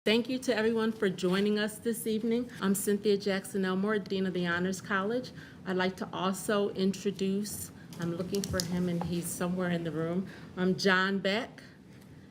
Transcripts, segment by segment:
Thank you to everyone for joining us this evening. I'm Cynthia Jackson-Elmoore, Dean of the Honors College. I'd like to also introduce, I'm looking for him and he's somewhere in the room, John Beck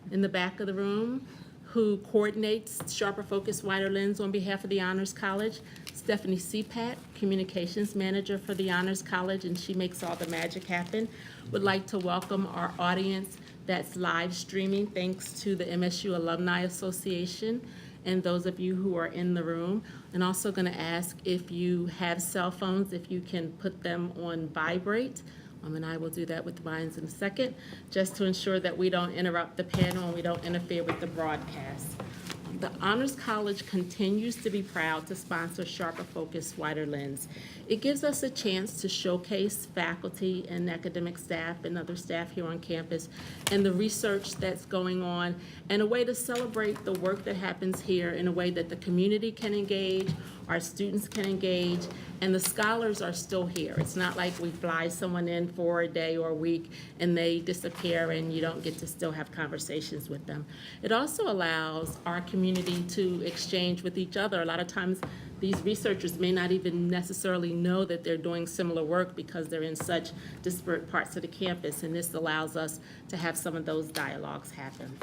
in the back of the room, who coordinates Sharper Focus Wider Lens on behalf of the Honors College. Stephanie Sepat, Communications Manager for the Honors College, and she makes all the magic happen. Would like to welcome our audience that's live streaming thanks to the MSU Alumni Association and those of you who are in the room. And also going to ask if you have cell phones, if you can put them on vibrate. And I will do that with mine in a second, just to ensure that we don't interrupt the panel and we don't interfere with the broadcast. The Honors College continues to be proud to sponsor Sharper Focus Wider Lens. It gives us a chance to showcase faculty and academic staff and other staff here on campus and the research that's going on, and a way to celebrate the work that happens here in a way that the community can engage, our students can engage, and the scholars are still here. It's not like we fly someone in for a day or a week and they disappear and you don't get to still have conversations with them. It also allows our community to exchange with each other. A lot of times these researchers may not even necessarily know that they're doing similar work because they're in such disparate parts of the campus, and this allows us to have some of those dialogues happen.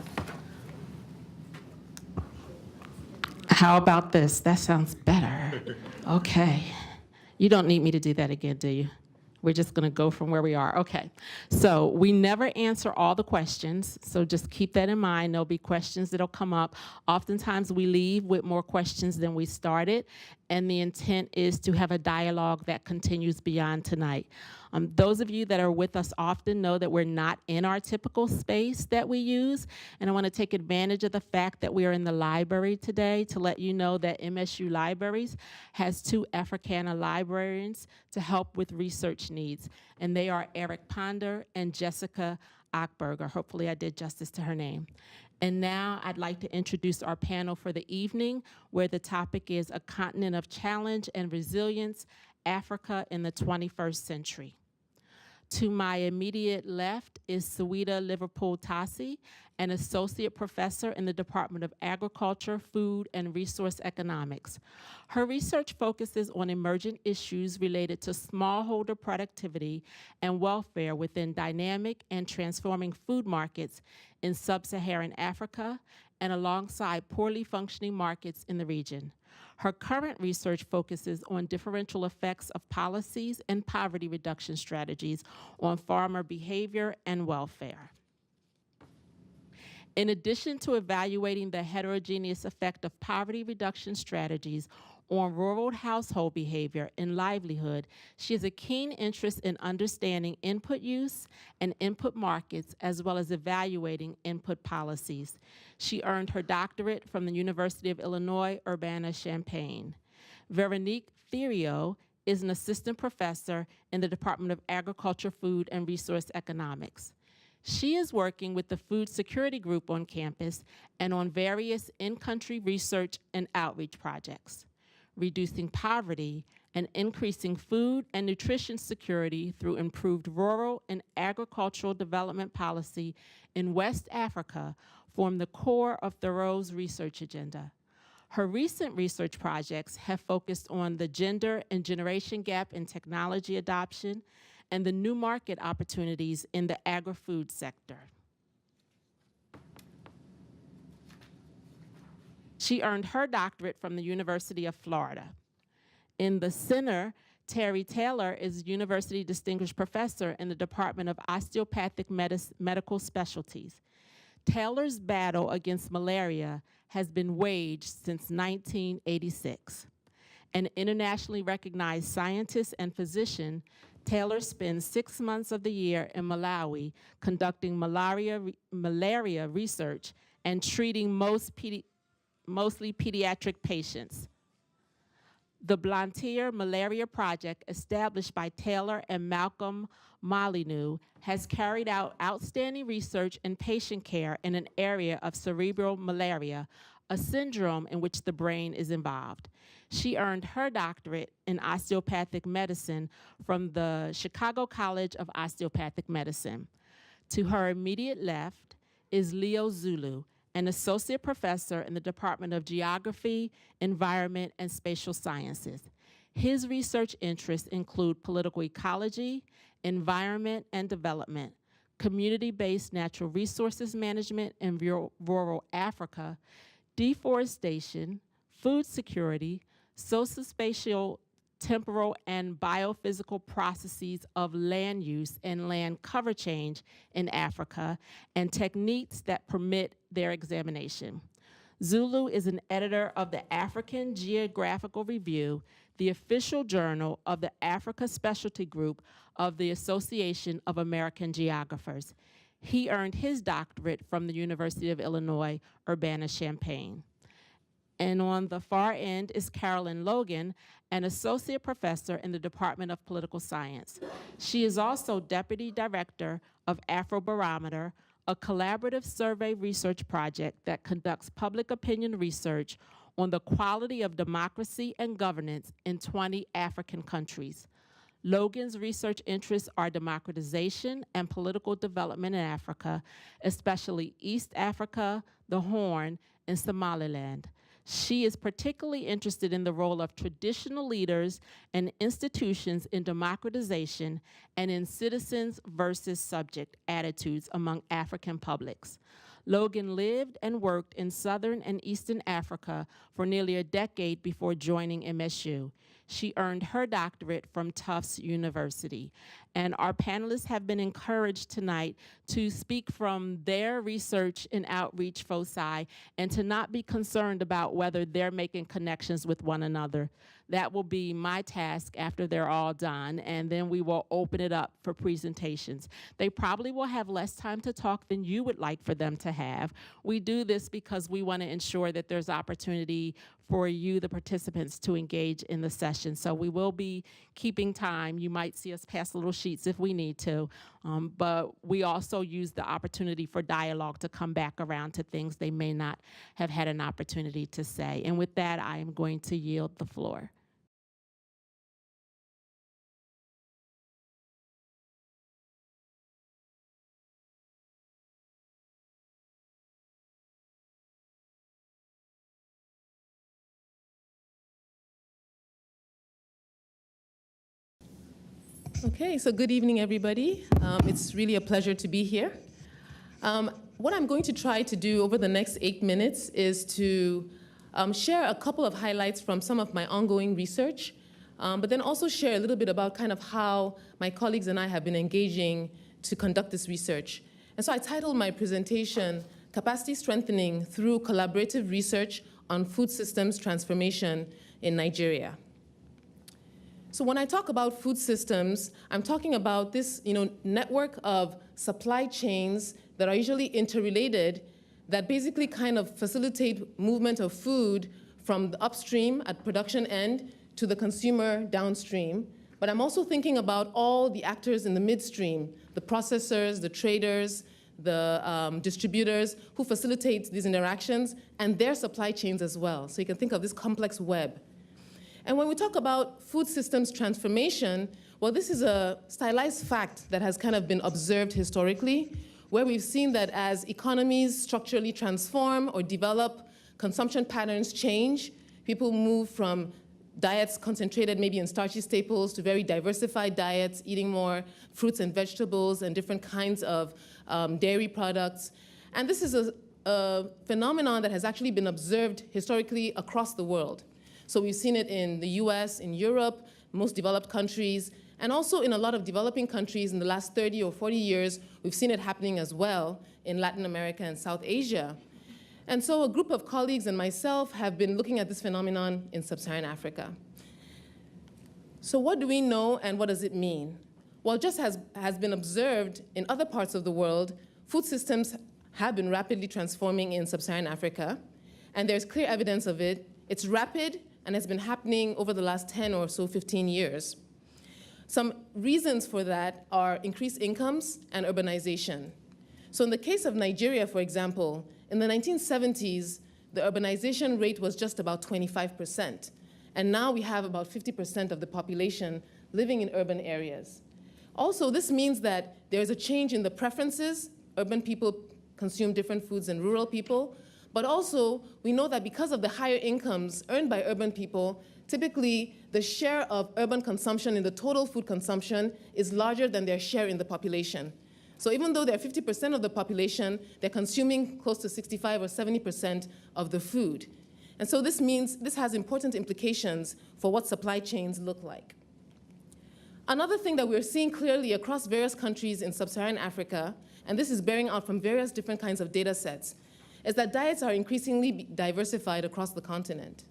How about this? That sounds better. Okay. You don't need me to do that again, do you? We're just going to go from where we are. Okay. So we never answer all the questions, so just keep that in mind. There'll be questions that'll come up. Oftentimes we leave with more questions than we started, and the intent is to have a dialogue that continues beyond tonight. Those of you that are with us often know that we're not in our typical space that we use, and I want to take advantage of the fact that we are in the library today to let you know that MSU Libraries has 2 Africana librarians to help with research needs, and they are Eric Ponder and Jessica Achberger. Hopefully I did justice to her name. And now I'd like to introduce our panel for the evening, where the topic is A Continent of Challenge and Resilience, Africa in the 21st Century. To my immediate left is Saweda Liverpool-Tasie, an associate professor in the Department of Agriculture, Food, and Resource Economics. Her research focuses on emergent issues related to smallholder productivity and welfare within dynamic and transforming food markets in sub-Saharan Africa and alongside poorly functioning markets in the region. Her current research focuses on differential effects of policies and poverty reduction strategies on farmer behavior and welfare. In addition to evaluating the heterogeneous effect of poverty reduction strategies on rural household behavior and livelihood, she has a keen interest in understanding input use and input markets, as well as evaluating input policies. She earned her doctorate from the University of Illinois, Urbana-Champaign. Veronique Theriault is an assistant professor in the Department of Agriculture, Food, and Resource Economics. She is working with the Food Security Group on campus and on various in-country research and outreach projects, reducing poverty and increasing food and nutrition security through improved rural and agricultural development policy in West Africa form the core of Theriault's research agenda. Her recent research projects have focused on the gender and generation gap in technology adoption and the new market opportunities in the agri-food sector. She earned her doctorate from the University of Florida. In the center, Terrie Taylor is a University Distinguished Professor in the Department of Osteopathic Medical Specialties. Taylor's battle against malaria has been waged since 1986. An internationally recognized scientist and physician, Taylor spends 6 months of the year in Malawi conducting malaria research and treating mostly pediatric patients. The Blantyre Malaria Project, established by Taylor and Malcolm Molyneux, has carried out outstanding research and patient care in an area of cerebral malaria, a syndrome in which the brain is involved. She earned her doctorate in osteopathic medicine from the Chicago College of Osteopathic Medicine. To her immediate left is Leo Zulu, and associate professor in the Department of Geography, Environment, and Spatial Sciences. His research interests include political ecology, environment and development, community-based natural resources management in rural Africa, deforestation, food security, socio-spatial, temporal, and biophysical processes of land use and land cover change in Africa, and techniques that permit their examination. Zulu is an editor of the African Geographical Review, the official journal of the Africa Specialty Group of the Association of American Geographers. He earned his doctorate from the University of Illinois, Urbana-Champaign. And on the far end is Carolyn Logan, an associate professor in the Department of Political Science. She is also deputy director of Barometer, a collaborative survey research project that conducts public opinion research on the quality of democracy and governance in 20 African countries. Logan's research interests are democratization and political development in Africa, especially East Africa, the Horn, and Somaliland. She is particularly interested in the role of traditional leaders and institutions in democratization and in citizens versus subject attitudes among African publics. Logan lived and worked in Southern and Eastern Africa for nearly a decade before joining MSU. She earned her doctorate from Tufts University. And our panelists have been encouraged tonight to speak from their research and outreach foci and to not be concerned about whether they're making connections with one another. That will be my task after they're all done, and then we will open it up for presentations. They probably will have less time to talk than you would like for them to have. We do this because we want to ensure that there's opportunity for you, the participants, to engage in the session. So we will be keeping time. You might see us pass little sheets if we need to, but we also use the opportunity for dialogue to come back around to things they may not have had an opportunity to say. And with that, I am going to yield the floor. Okay, so good evening, everybody. It's really a pleasure to be here. What I'm going to try to do over the next 8 minutes is to share a couple of highlights from some of my ongoing research, but then also share a little bit about kind of how my colleagues and I have been engaging to conduct this research. And so I titled my presentation, Capacity Strengthening Through Collaborative Research on Food Systems Transformation in Nigeria. So when I talk about food systems, I'm talking about this network of supply chains that are usually interrelated that basically kind of facilitate movement of food from the upstream at production end to the consumer downstream. But I'm also thinking about all the actors in the midstream, the processors, the traders, the distributors who facilitate these interactions and their supply chains as well. So you can think of this complex web. And when we talk about food systems transformation, well, this is a stylized fact that has kind of been observed historically, where we've seen that as economies structurally transform or develop, consumption patterns change. People move from diets concentrated maybe in starchy staples to very diversified diets, eating more fruits and vegetables and different kinds of dairy products. And this is a phenomenon that has actually been observed historically across the world. So we've seen it in the US, in Europe, most developed countries, and also in a lot of developing countries in the last 30 or 40 years, we've seen it happening as well in Latin America and South Asia. And so a group of colleagues and myself have been looking at this phenomenon in sub-Saharan Africa. So what do we know and what does it mean? Well, just as has been observed in other parts of the world, food systems have been rapidly transforming in sub-Saharan Africa, and there's clear evidence of it. It's rapid, and has been happening over the last 10 or so 15 years. Some reasons for that are increased incomes and urbanization. So in the case of Nigeria, for example, in the 1970s, the urbanization rate was just about 25%. And now we have about 50% of the population living in urban areas. Also, this means that there's a change in the preferences urban people consume different foods than rural people. But also, we know that because of the higher incomes earned by urban people, typically the share of urban consumption in the total food consumption is larger than their share in the population. So even though they're 50% of the population, they're consuming close to 65 or 70% of the food. And so this means this has important implications for what supply chains look like. Another thing that we're seeing clearly across various countries in sub-Saharan Africa, and this is bearing out from various different kinds of data sets, is that diets are increasingly diversified across the continent.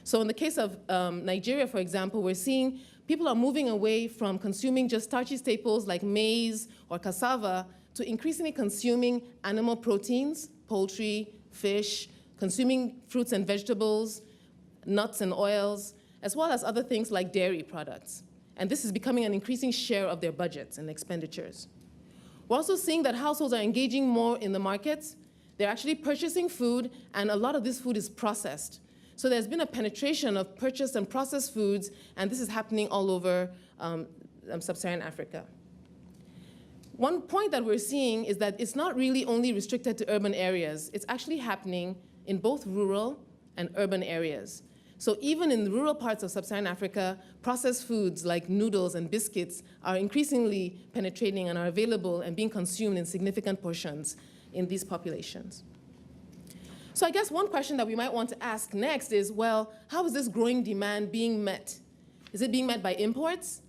So in the case of Nigeria, for example, we're seeing people are moving away from consuming just starchy staples like maize or cassava to increasingly consuming animal proteins, poultry, fish, consuming fruits and vegetables, nuts and oils, as well as other things like dairy products. And this is becoming an increasing share of their budgets and expenditures. We're also seeing that households are engaging more in the markets. They're actually purchasing food, and a lot of this food is processed. So there's been a penetration of purchased and processed foods, and this is happening all over sub-Saharan Africa. One point that we're seeing is that it's not really only restricted to urban areas. It's actually happening in both rural and urban areas. So even in the rural parts of sub-Saharan Africa, processed foods like noodles and biscuits are increasingly penetrating and are available and being consumed in significant portions in these populations. So I guess one question that we might want to ask next is, well, how is this growing demand being met? Is it being met by imports?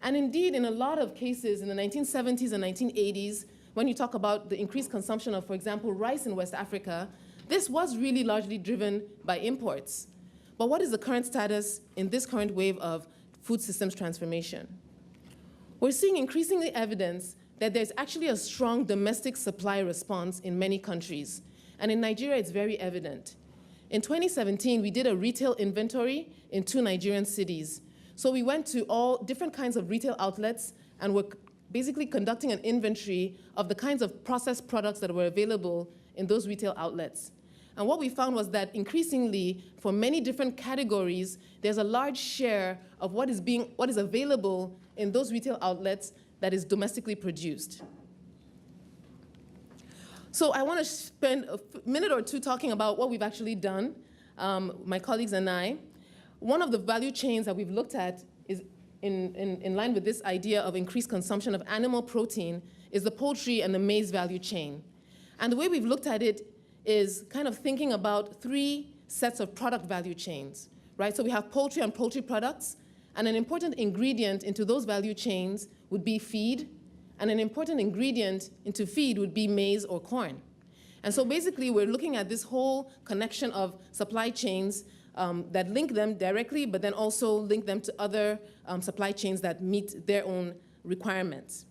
And indeed, in a lot of cases in the 1970s and 1980s, when you talk about the increased consumption of, for example, rice in West Africa, this was really largely driven by imports. But what is the current status in this current wave of food systems transformation? We're seeing increasingly evidence that there's actually a strong domestic supply response in many countries. And in Nigeria, it's very evident. In 2017, we did a retail inventory in 2 Nigerian cities. So we went to all different kinds of retail outlets and were basically conducting an inventory of the kinds of processed products that were available in those retail outlets. And what we found was that increasingly, for many different categories, there's a large share of what is available in those retail outlets that is domestically produced. So I want to spend a minute or two talking about what we've actually done, my colleagues and I. One of the value chains that we've looked at is in line with this idea of increased consumption of animal protein is the poultry and the maize value chain. And the way we've looked at it is kind of thinking about 3 sets of product value chains, right? So we have poultry and poultry products, and an important ingredient into those value chains would be feed, and an important ingredient into feed would be maize or corn. And so basically, we're looking at this whole connection of supply chains that link them directly, but then also link them to other supply chains that meet their own requirements.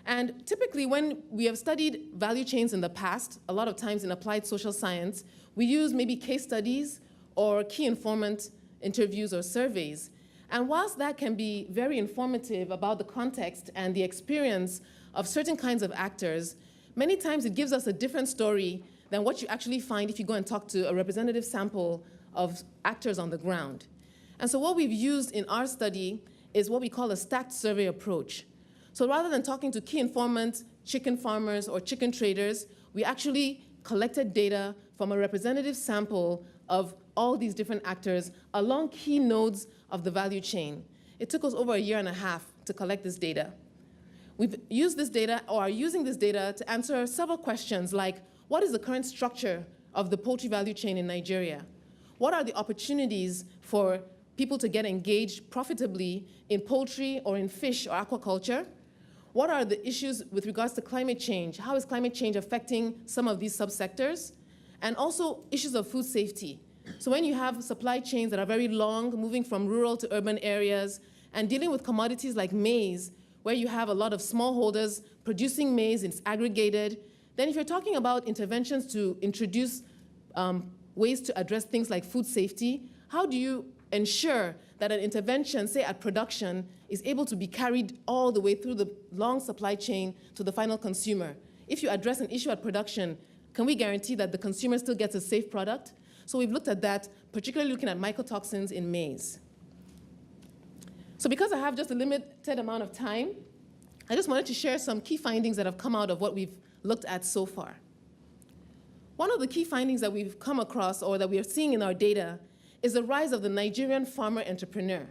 And typically, when we have studied value chains in the past, a lot of times in applied social science, we use maybe case studies or key informant interviews or surveys. And whilst that can be very informative about the context and the experience of certain kinds of actors, many times it gives us a different story than what you actually find if you go and talk to a representative sample of actors on the ground. And so what we've used in our study is what we call a stacked survey approach. So rather than talking to key informants, chicken farmers, or chicken traders, we actually collected data from a representative sample of all these different actors along key nodes of the value chain. It took us over 1.5 years to collect this data. We've used this data, or are using this data, to answer several questions like, what is the current structure of the poultry value chain in Nigeria? What are the opportunities for people to get engaged profitably in poultry or in fish or aquaculture? What are the issues with regards to climate change? How is climate change affecting some of these subsectors? And also issues of food safety. So when you have supply chains that are very long, moving from rural to urban areas, and dealing with commodities like maize, where you have a lot of smallholders producing maize, it's aggregated, then if you're talking about interventions to introduce ways to address things like food safety, how do you ensure that an intervention, say at production, is able to be carried all the way through the long supply chain to the final consumer? If you address an issue at production, can we guarantee that the consumer still gets a safe product? So we've looked at that, particularly looking at mycotoxins in maize. So because I have just a limited amount of time, I just wanted to share some key findings that have come out of what we've looked at so far. One of the key findings that we've come across or that we are seeing in our data is the rise of the Nigerian farmer entrepreneur.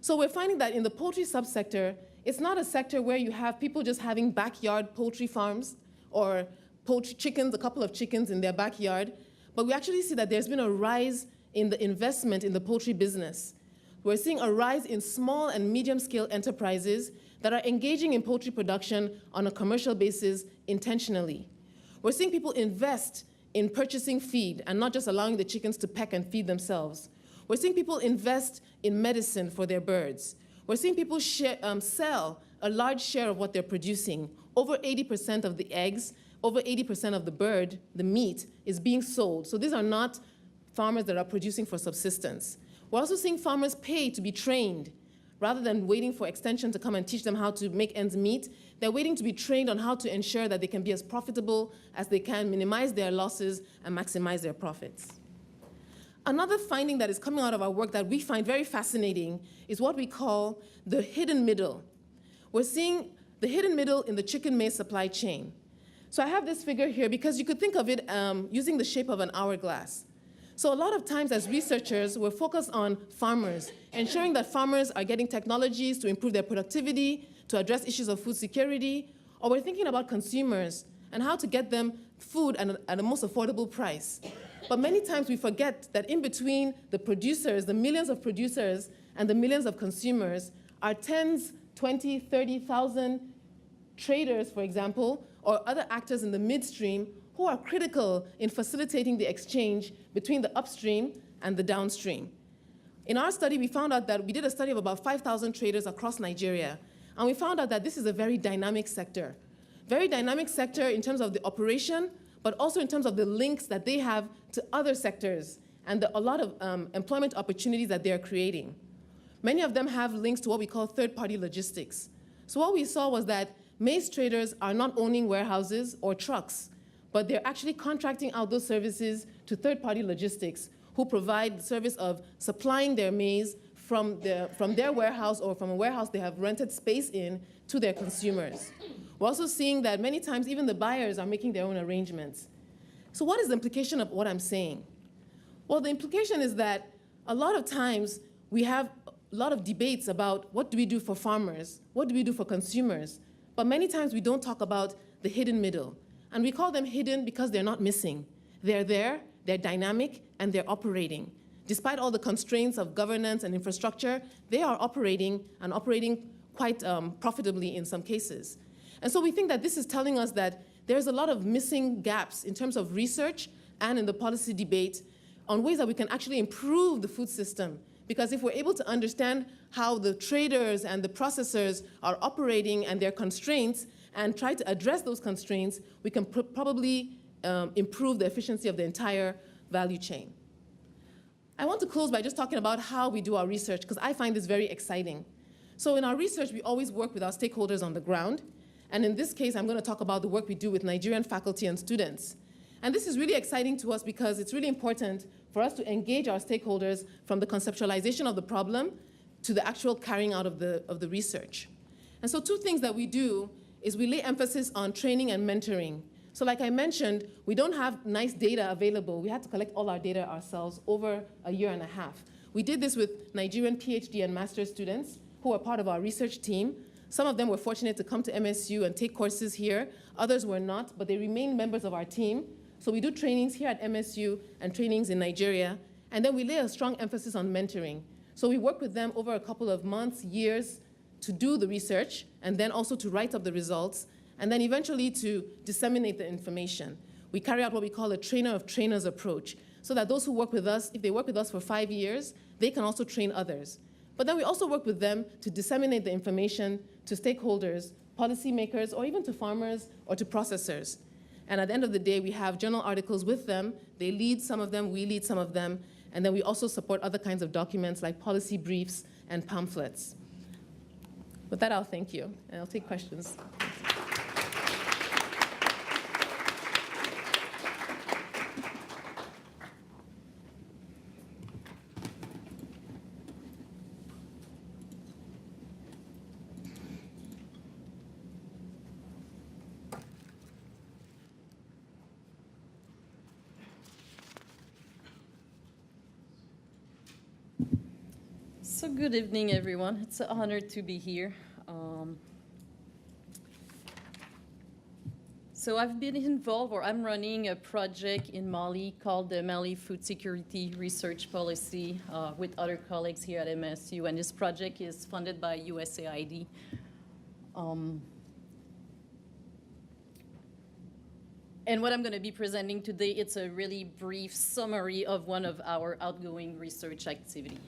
So we're finding that in the poultry subsector, it's not a sector where you have people just having backyard poultry farms or poultry chickens, a couple of chickens in their backyard, but we actually see that there's been a rise in the investment in the poultry business. We're seeing a rise in small and medium-scale enterprises that are engaging in poultry production on a commercial basis intentionally. We're seeing people invest in purchasing feed and not just allowing the chickens to peck and feed themselves. We're seeing people invest in medicine for their birds. We're seeing people sell a large share of what they're producing. Over 80% of the eggs, over 80% of the bird, the meat, is being sold. So these are not farmers that are producing for subsistence. We're also seeing farmers pay to be trained. Rather than waiting for extension to come and teach them how to make ends meet, they're waiting to be trained on how to ensure that they can be as profitable as they can, minimize their losses, and maximize their profits. Another finding that is coming out of our work that we find very fascinating is what we call the hidden middle. We're seeing the hidden middle in the chicken maize supply chain. So I have this figure here because you could think of it using the shape of an hourglass. So a lot of times as researchers, we're focused on farmers, ensuring that farmers are getting technologies to improve their productivity, to address issues of food security, or we're thinking about consumers and how to get them food at a most affordable price. But many times we forget that in between the producers, the millions of producers, and the millions of consumers are tens, 20, 30,000 traders, for example, or other actors in the midstream who are critical in facilitating the exchange between the upstream and the downstream. In our study, we found out that we did a study of about 5,000 traders across Nigeria, and we found out that this is a very dynamic sector. Very dynamic sector in terms of the operation, but also in terms of the links that they have to other sectors and a lot of employment opportunities that they are creating. Many of them have links to what we call third-party logistics. So what we saw was that maize traders are not owning warehouses or trucks, but they're actually contracting out those services to third-party logistics who provide the service of supplying their maize from their warehouse or from a warehouse they have rented space in to their consumers. We're also seeing that many times even the buyers are making their own arrangements. So what is the implication of what I'm saying? Well, the implication is that a lot of times we have a lot of debates about what do we do for farmers, what do we do for consumers, but many times we don't talk about the hidden middle. And we call them hidden because they're not missing. They're there, they're dynamic, and they're operating. Despite all the constraints of governance and infrastructure, they are operating and operating quite profitably in some cases. And so we think that this is telling us that there's a lot of missing gaps in terms of research and in the policy debate on ways that we can actually improve the food system. Because if we're able to understand how the traders and the processors are operating and their constraints and try to address those constraints, we can probably improve the efficiency of the entire value chain. I want to close by just talking about how we do our research, because I find this very exciting. So in our research, we always work with our stakeholders on the ground. And in this case, I'm going to talk about the work we do with Nigerian faculty and students. And this is really exciting to us because it's really important for us to engage our stakeholders from the conceptualization of the problem to the actual carrying out of the research. And so two things that we do is we lay emphasis on training and mentoring. So like I mentioned, we don't have nice data available. We had to collect all our data ourselves over a year and a half. We did this with Nigerian PhD and master's students who are part of our research team. Some of them were fortunate to come to MSU and take courses here. Others were not, but they remain members of our team. So we do trainings here at MSU and trainings in Nigeria. And then we lay a strong emphasis on mentoring. So we work with them over a couple of months, years, to do the research, and then also to write up the results, and then eventually to disseminate the information. We carry out what we call a trainer of trainers approach, so that those who work with us, if they work with us for 5 years, they can also train others. But then we also work with them to disseminate the information to stakeholders, policymakers, or even to farmers or to processors. And at the end of the day, we have journal articles with them. They lead some of them, we lead some of them, and then we also support other kinds of documents like policy briefs and pamphlets. With that, I'll thank you, and I'll take questions. So good evening, everyone. It's an honor to be here. So I've been involved, or I'm running a project in Mali called the Mali Food Security Research Policy with other colleagues here at MSU, and this project is funded by USAID. And what I'm going to be presenting today, it's a really brief summary of one of our outgoing research activity.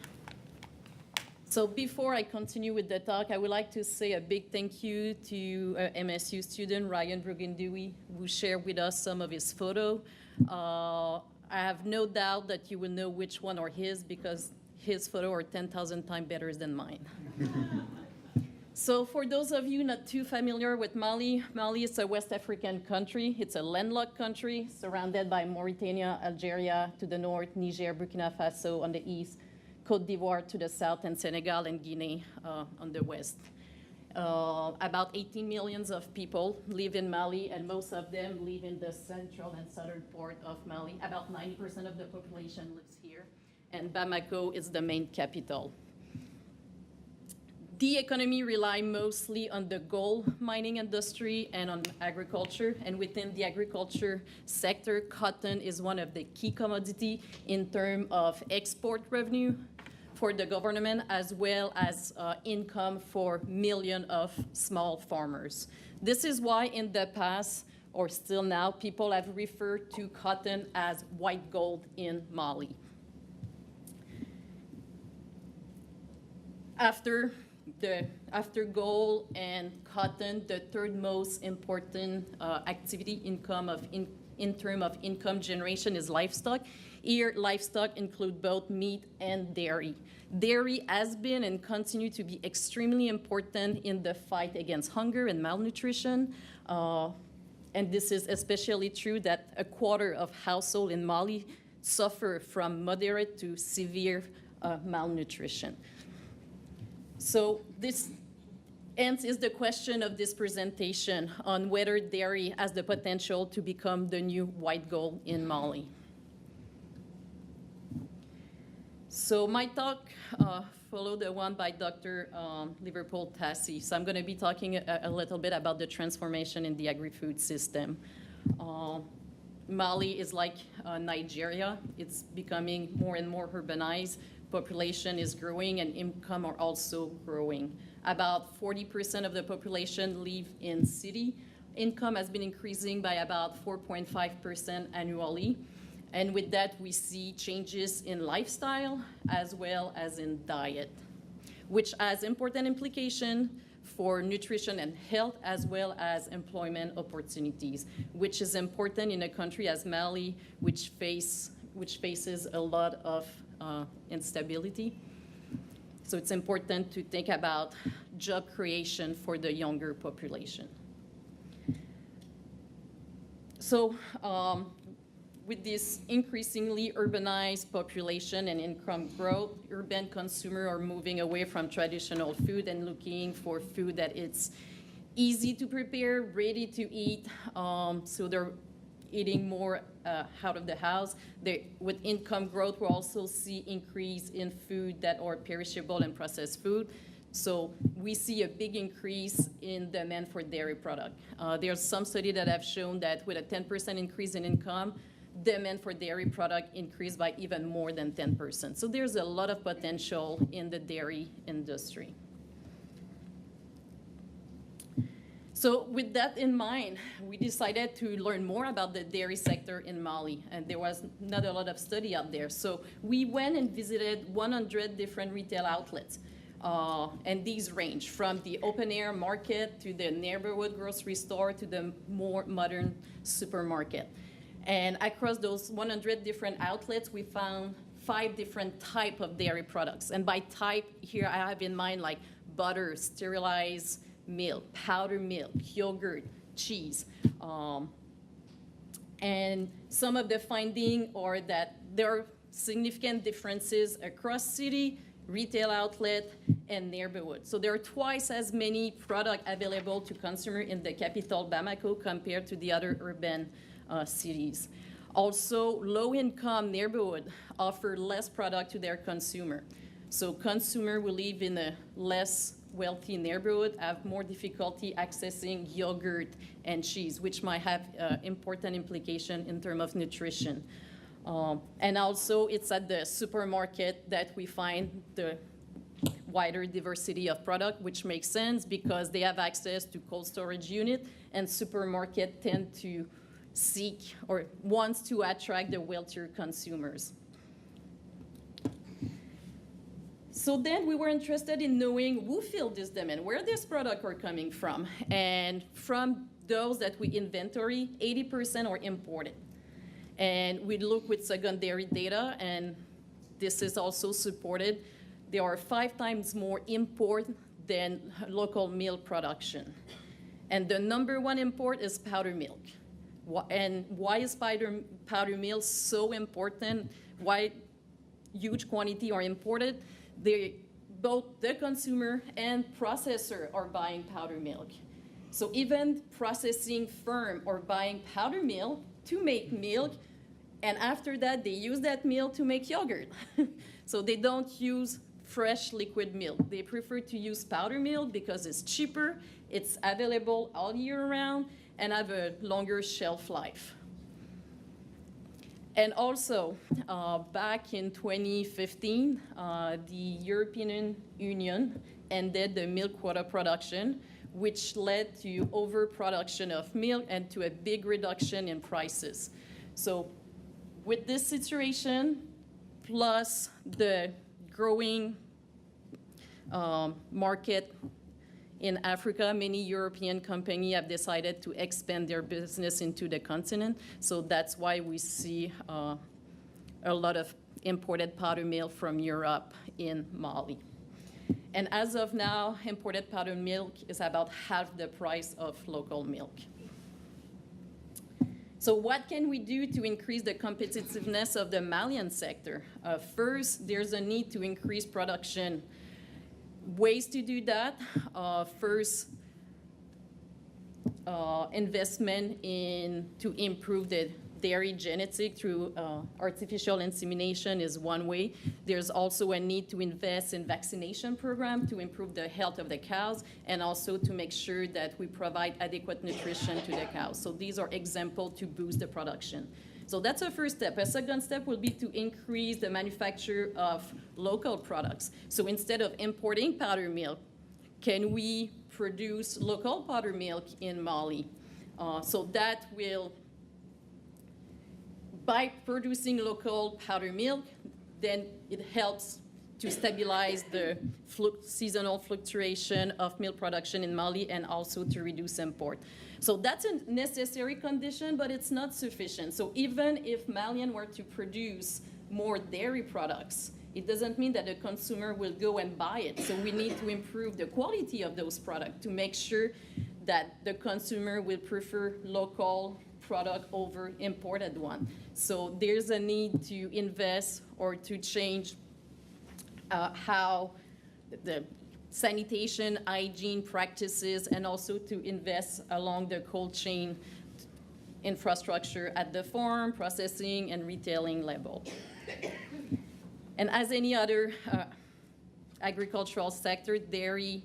So before I continue with the talk, I would like to say a big thank you to MSU student Ryan Bruggendui, who shared with us some of his photo. I have no doubt that you will know which one are his, because his photo are 10,000 times better than mine. So for those of you not too familiar with Mali, Mali is a West African country. It's a landlocked country surrounded by Mauritania, Algeria to the north, Niger, Burkina Faso on the east, Côte d'Ivoire to the south, and Senegal and Guinea on the west. About 18 million of people live in Mali, and most of them live in the central and southern part of Mali. About 90% of the population lives here, and Bamako is the main capital. The economy relies mostly on the gold mining industry and on agriculture. And within the agriculture sector, cotton is one of the key commodities in terms of export revenue for the government, as well as income for millions of small farmers. This is why in the past, or still now, people have referred to cotton as white gold in Mali. After gold and cotton, the third most important activity in terms of income generation is livestock. Here, livestock include both meat and dairy. Dairy has been and continue to be extremely important in the fight against hunger and malnutrition. And this is especially true that a quarter of households in Mali suffer from moderate to severe malnutrition. So this is the question of this presentation on whether dairy has the potential to become the new white gold in Mali. So my talk followed the one by Dr. Liverpool-Tasie. So I'm going to be talking a little bit about the transformation in the agri-food system. Mali is like Nigeria. It's becoming more and more urbanized. Population is growing and income are also growing. About 40% of the population live in city. Income has been increasing by about 4.5% annually. And with that, we see changes in lifestyle as well as in diet, which has important implications for nutrition and health as well as employment opportunities, which is important in a country as Mali, which faces a lot of instability. So it's important to think about job creation for the younger population. So with this increasingly urbanized population and income growth, urban consumers are moving away from traditional food and looking for food that it's easy to prepare, ready to eat. So they're eating more out of the house. With income growth, we'll also see increase in food that are perishable and processed food. So we see a big increase in demand for dairy product. There's some study that have shown that with a 10% increase in income, demand for dairy product increased by even more than 10%. So there's a lot of potential in the dairy industry. So with that in mind, we decided to learn more about the dairy sector in Mali, and there was not a lot of study out there. So we went and visited 100 different retail outlets, and these range from the open-air market to the neighborhood grocery store to the more modern supermarket. And across those 100 different outlets, we found 5 different types of dairy products. And by type, here I have in mind like butter, sterilized milk, powdered milk, yogurt, cheese. And some of the findings are that there are significant differences across city, retail outlet, and neighborhood. So there are twice as many products available to consumers in the capital, Bamako, compared to the other urban cities. Also, low-income neighborhoods offer less product to their consumer. So consumers who live in a less wealthy neighborhood have more difficulty accessing yogurt and cheese, which might have important implication in terms of nutrition. And also, it's at the supermarket that we find the wider diversity of product, which makes sense because they have access to cold storage unit, and supermarket tend to seek or wants to attract the wealthier consumers. So then we were interested in knowing who filled this demand, where this product are coming from. And from those that we inventory, 80% are imported. And we look with secondary data, and this is also supported. There are 5 times more import than local milk production. And the #1 import is powder milk. And why is powder milk so important? Why huge quantity are imported? Both the consumer and processor are buying powder milk. So even processing firm are buying powder milk to make milk, and after that, they use that milk to make yogurt. So they don't use fresh liquid milk. They prefer to use powder milk because it's cheaper, it's available all year round, and have a longer shelf life. And also, back in 2015, the European Union ended the milk quota production, which led to overproduction of milk and to a big reduction in prices. So with this situation, plus the growing market in Africa, many European companies have decided to expand their business into the continent. So that's why we see a lot of imported powder milk from Europe in Mali. And as of now, imported powder milk is about half the price of local milk. So what can we do to increase the competitiveness of the Malian sector? First, there's a need to increase production. Ways to do that, first, investment to improve the dairy genetic through artificial insemination is one way. There's also a need to invest in vaccination program to improve the health of the cows, and also to make sure that we provide adequate nutrition to the cows. So these are examples to boost the production. So that's a first step. A second step will be to increase the manufacture of local products. So instead of importing powder milk, can we produce local powder milk in Mali? So that will, by producing local powder milk, then it helps to stabilize the seasonal fluctuation of milk production in Mali, and also to reduce import. So that's a necessary condition, but it's not sufficient. So even if Malian were to produce more dairy products, it doesn't mean that the consumer will go and buy it. So we need to improve the quality of those products to make sure that the consumer will prefer local product over imported one. So there's a need to invest or to change how the sanitation, hygiene practices, and also to invest along the cold chain infrastructure at the farm, processing, and retailing level. And as any other agricultural sector, the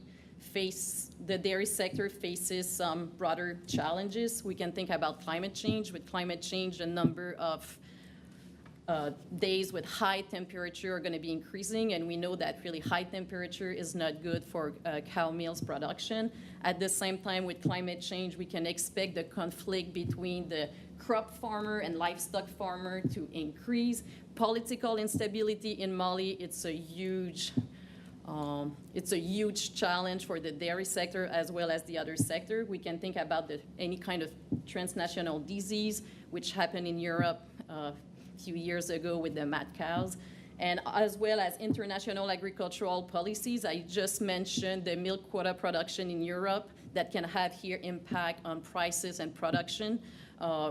dairy sector faces some broader challenges. We can think about climate change. With climate change, the number of days with high temperature are going to be increasing, and we know that really high temperature is not good for cow meals production. At the same time, with climate change, we can expect the conflict between the crop farmer and livestock farmer to increase. Political instability in Mali, it's a huge challenge for the dairy sector as well as the other sector. We can think about any kind of transnational disease, which happened in Europe few years ago with the mad cows, and as well as international agricultural policies. I just mentioned the milk quota production in Europe that can have here impact on prices and production.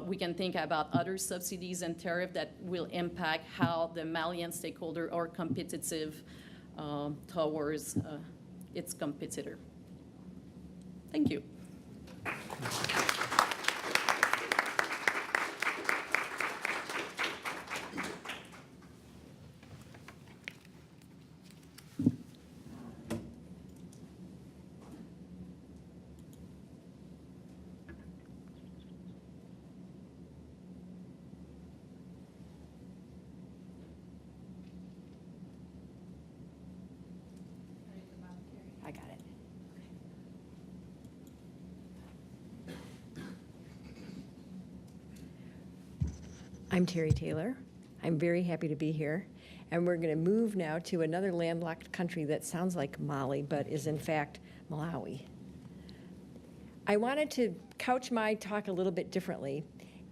We can think about other subsidies and tariffs that will impact how the Malian stakeholder are competitive towards its competitor. Thank you. I'm Terrie Taylor. I'm very happy to be here. And we're going to move now to another landlocked country that sounds like Mali, but is in fact Malawi. I wanted to couch my talk a little bit differently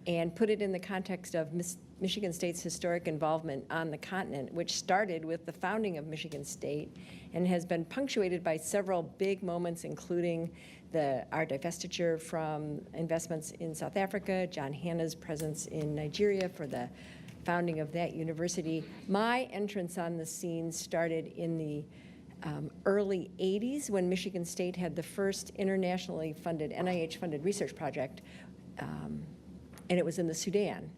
and put it in the context of Michigan State's historic involvement on the continent, which started with the founding of Michigan State and has been punctuated by several big moments, including our divestiture from investments in South Africa, John Hanna's presence in Nigeria for the founding of that university. My entrance on the scene started in the early 80s when Michigan State had the first internationally funded, NIH-funded research project, and it was in the Sudan.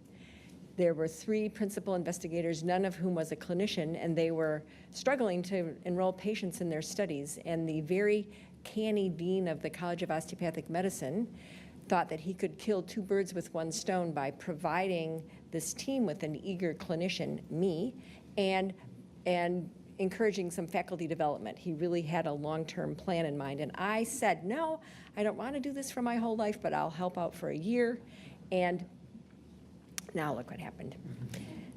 There were 3 principal investigators, none of whom was a clinician, and they were struggling to enroll patients in their studies. And the very canny dean of the College of Osteopathic Medicine thought that he could kill 2 birds with 1 stone by providing this team with an eager clinician, me, and encouraging some faculty development. He really had a long-term plan in mind. And I said, no, I don't want to do this for my whole life, but I'll help out for a year. And now look what happened.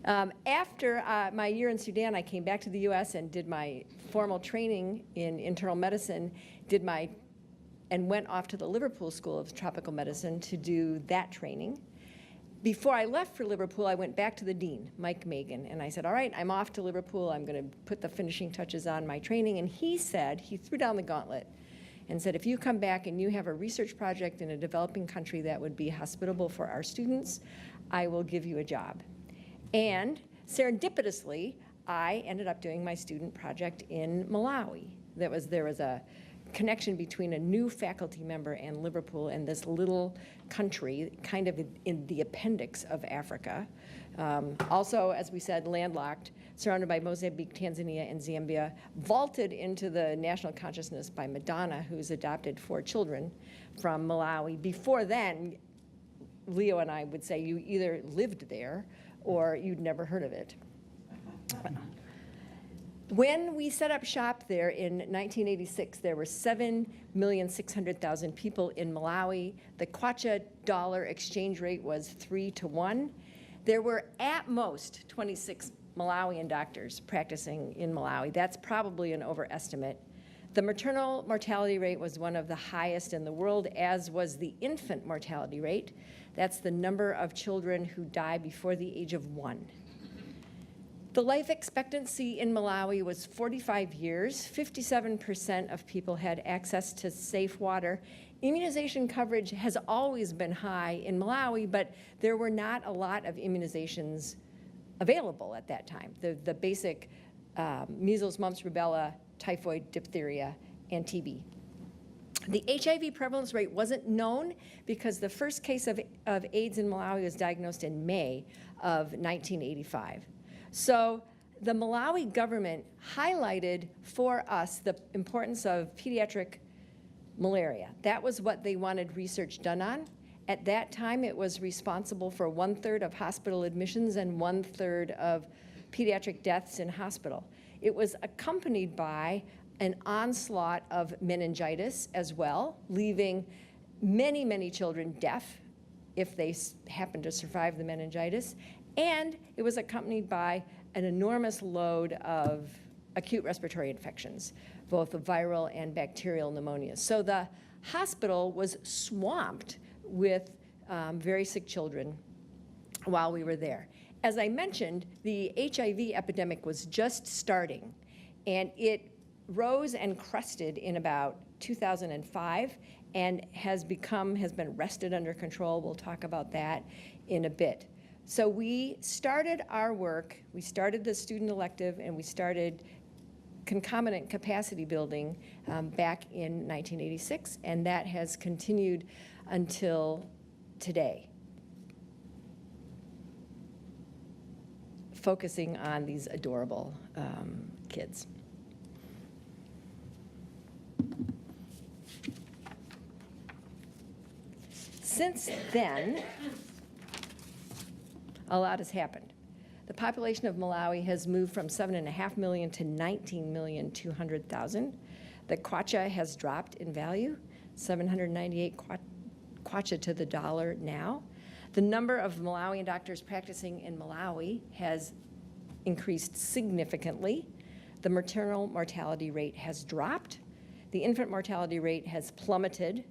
After my year in Sudan, I came back to the US and did my formal training in internal medicine, and went off to the Liverpool School of Tropical Medicine to do that training. Before I left for Liverpool, I went back to the dean, Mike Megan, and I said, all right, I'm off to Liverpool. I'm going to put the finishing touches on my training. And he threw down the gauntlet and said, if you come back and you have a research project in a developing country that would be hospitable for our students, I will give you a job. And serendipitously, I ended up doing my student project in Malawi. There was a connection between a new faculty member and Liverpool and this little country, kind of in the appendix of Africa. Also, as we said, landlocked, surrounded by Mozambique, Tanzania, and Zambia, vaulted into the national consciousness by Madonna, who's adopted 4 children from Malawi. Before then, Leo and I would say you either lived there or you'd never heard of it. When we set up shop there in 1986, there were 7,600,000 people in Malawi. The kwacha dollar exchange rate was 3 to 1. There were at most 26 Malawian doctors practicing in Malawi. That's probably an overestimate. The maternal mortality rate was one of the highest in the world, as was the infant mortality rate. That's the number of children who die before the age of 1. The life expectancy in Malawi was 45 years. 57% of people had access to safe water. Immunization coverage has always been high in Malawi, but there were not a lot of immunizations available at that time. The basic measles, mumps, rubella, typhoid, diphtheria, and TB. The HIV prevalence rate wasn't known because the first case of AIDS in Malawi was diagnosed in May of 1985. So the Malawi government highlighted for us the importance of pediatric malaria. That was what they wanted research done on. At that time, it was responsible for 1/3 of hospital admissions and 1/3 of pediatric deaths in hospital. It was accompanied by an onslaught of meningitis as well, leaving many, many children deaf if they happened to survive the meningitis. And it was accompanied by an enormous load of acute respiratory infections, both viral and bacterial pneumonias. So the hospital was swamped with very sick children while we were there. As I mentioned, the HIV epidemic was just starting, and it rose and crested in about 2005 and has been wrested under control. We'll talk about that in a bit. So we started our work, we started the student elective, and we started concomitant capacity building back in 1986, and that has continued until today, focusing on these adorable kids. Since then, a lot has happened. The population of Malawi has moved from 7.5 million to 19,200,000. The kwacha has dropped in value, 798 kwacha to the dollar now. The number of Malawian doctors practicing in Malawi has increased significantly. The maternal mortality rate has dropped. The infant mortality rate has plummeted.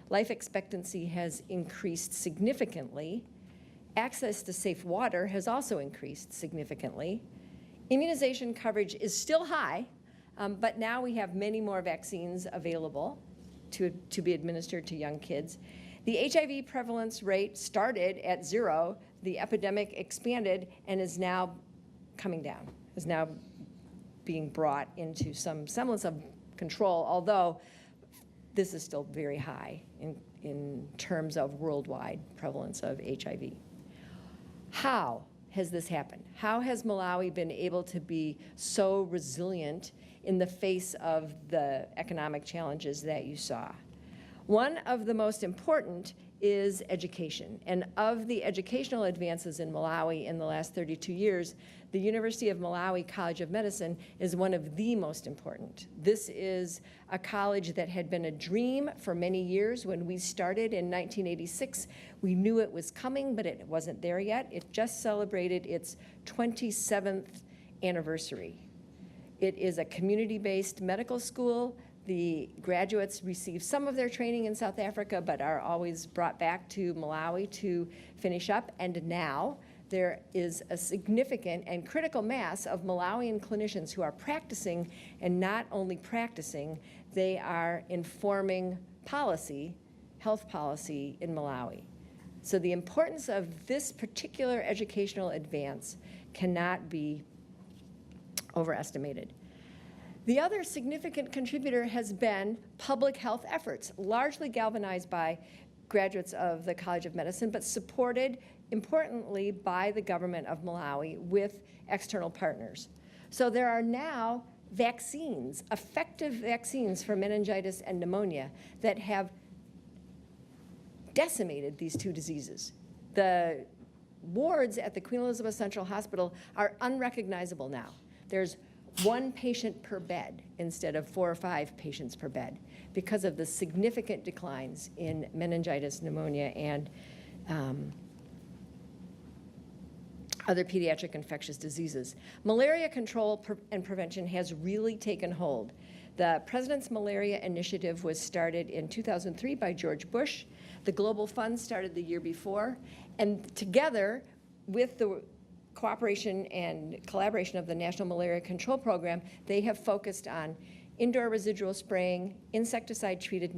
Life expectancy has increased significantly. Access to safe water has also increased significantly. Immunization coverage is still high, but now we have many more vaccines available to be administered to young kids. The HIV prevalence rate started at 0. The epidemic expanded and is now coming down, is now being brought into some semblance of control, although this is still very high in terms of worldwide prevalence of HIV. How has this happened? How has Malawi been able to be so resilient in the face of the economic challenges that you saw? One of the most important is education. And of the educational advances in Malawi in the last 32 years, the University of Malawi College of Medicine is one of the most important. This is a college that had been a dream for many years. When we started in 1986, we knew it was coming, but it wasn't there yet. It just celebrated its 27th anniversary. It is a community-based medical school. The graduates receive some of their training in South Africa, but are always brought back to Malawi to finish up. And now there is a significant and critical mass of Malawian clinicians who are practicing, and not only practicing, they are informing policy, health policy in Malawi. So the importance of this particular educational advance cannot be overestimated. The other significant contributor has been public health efforts, largely galvanized by graduates of the College of Medicine, but supported, importantly, by the government of Malawi with external partners. So there are now vaccines, effective vaccines for meningitis and pneumonia that have decimated these two diseases. The wards at the Queen Elizabeth Central Hospital are unrecognizable now. There's 1 patient per bed instead of 4 or 5 patients per bed because of the significant declines in meningitis, pneumonia, and other pediatric infectious diseases. Malaria control and prevention has really taken hold. The President's Malaria Initiative was started in 2003 by George Bush. The Global Fund started the year before, and together with the cooperation and collaboration of the National Malaria Control Program, they have focused on indoor residual spraying, insecticide-treated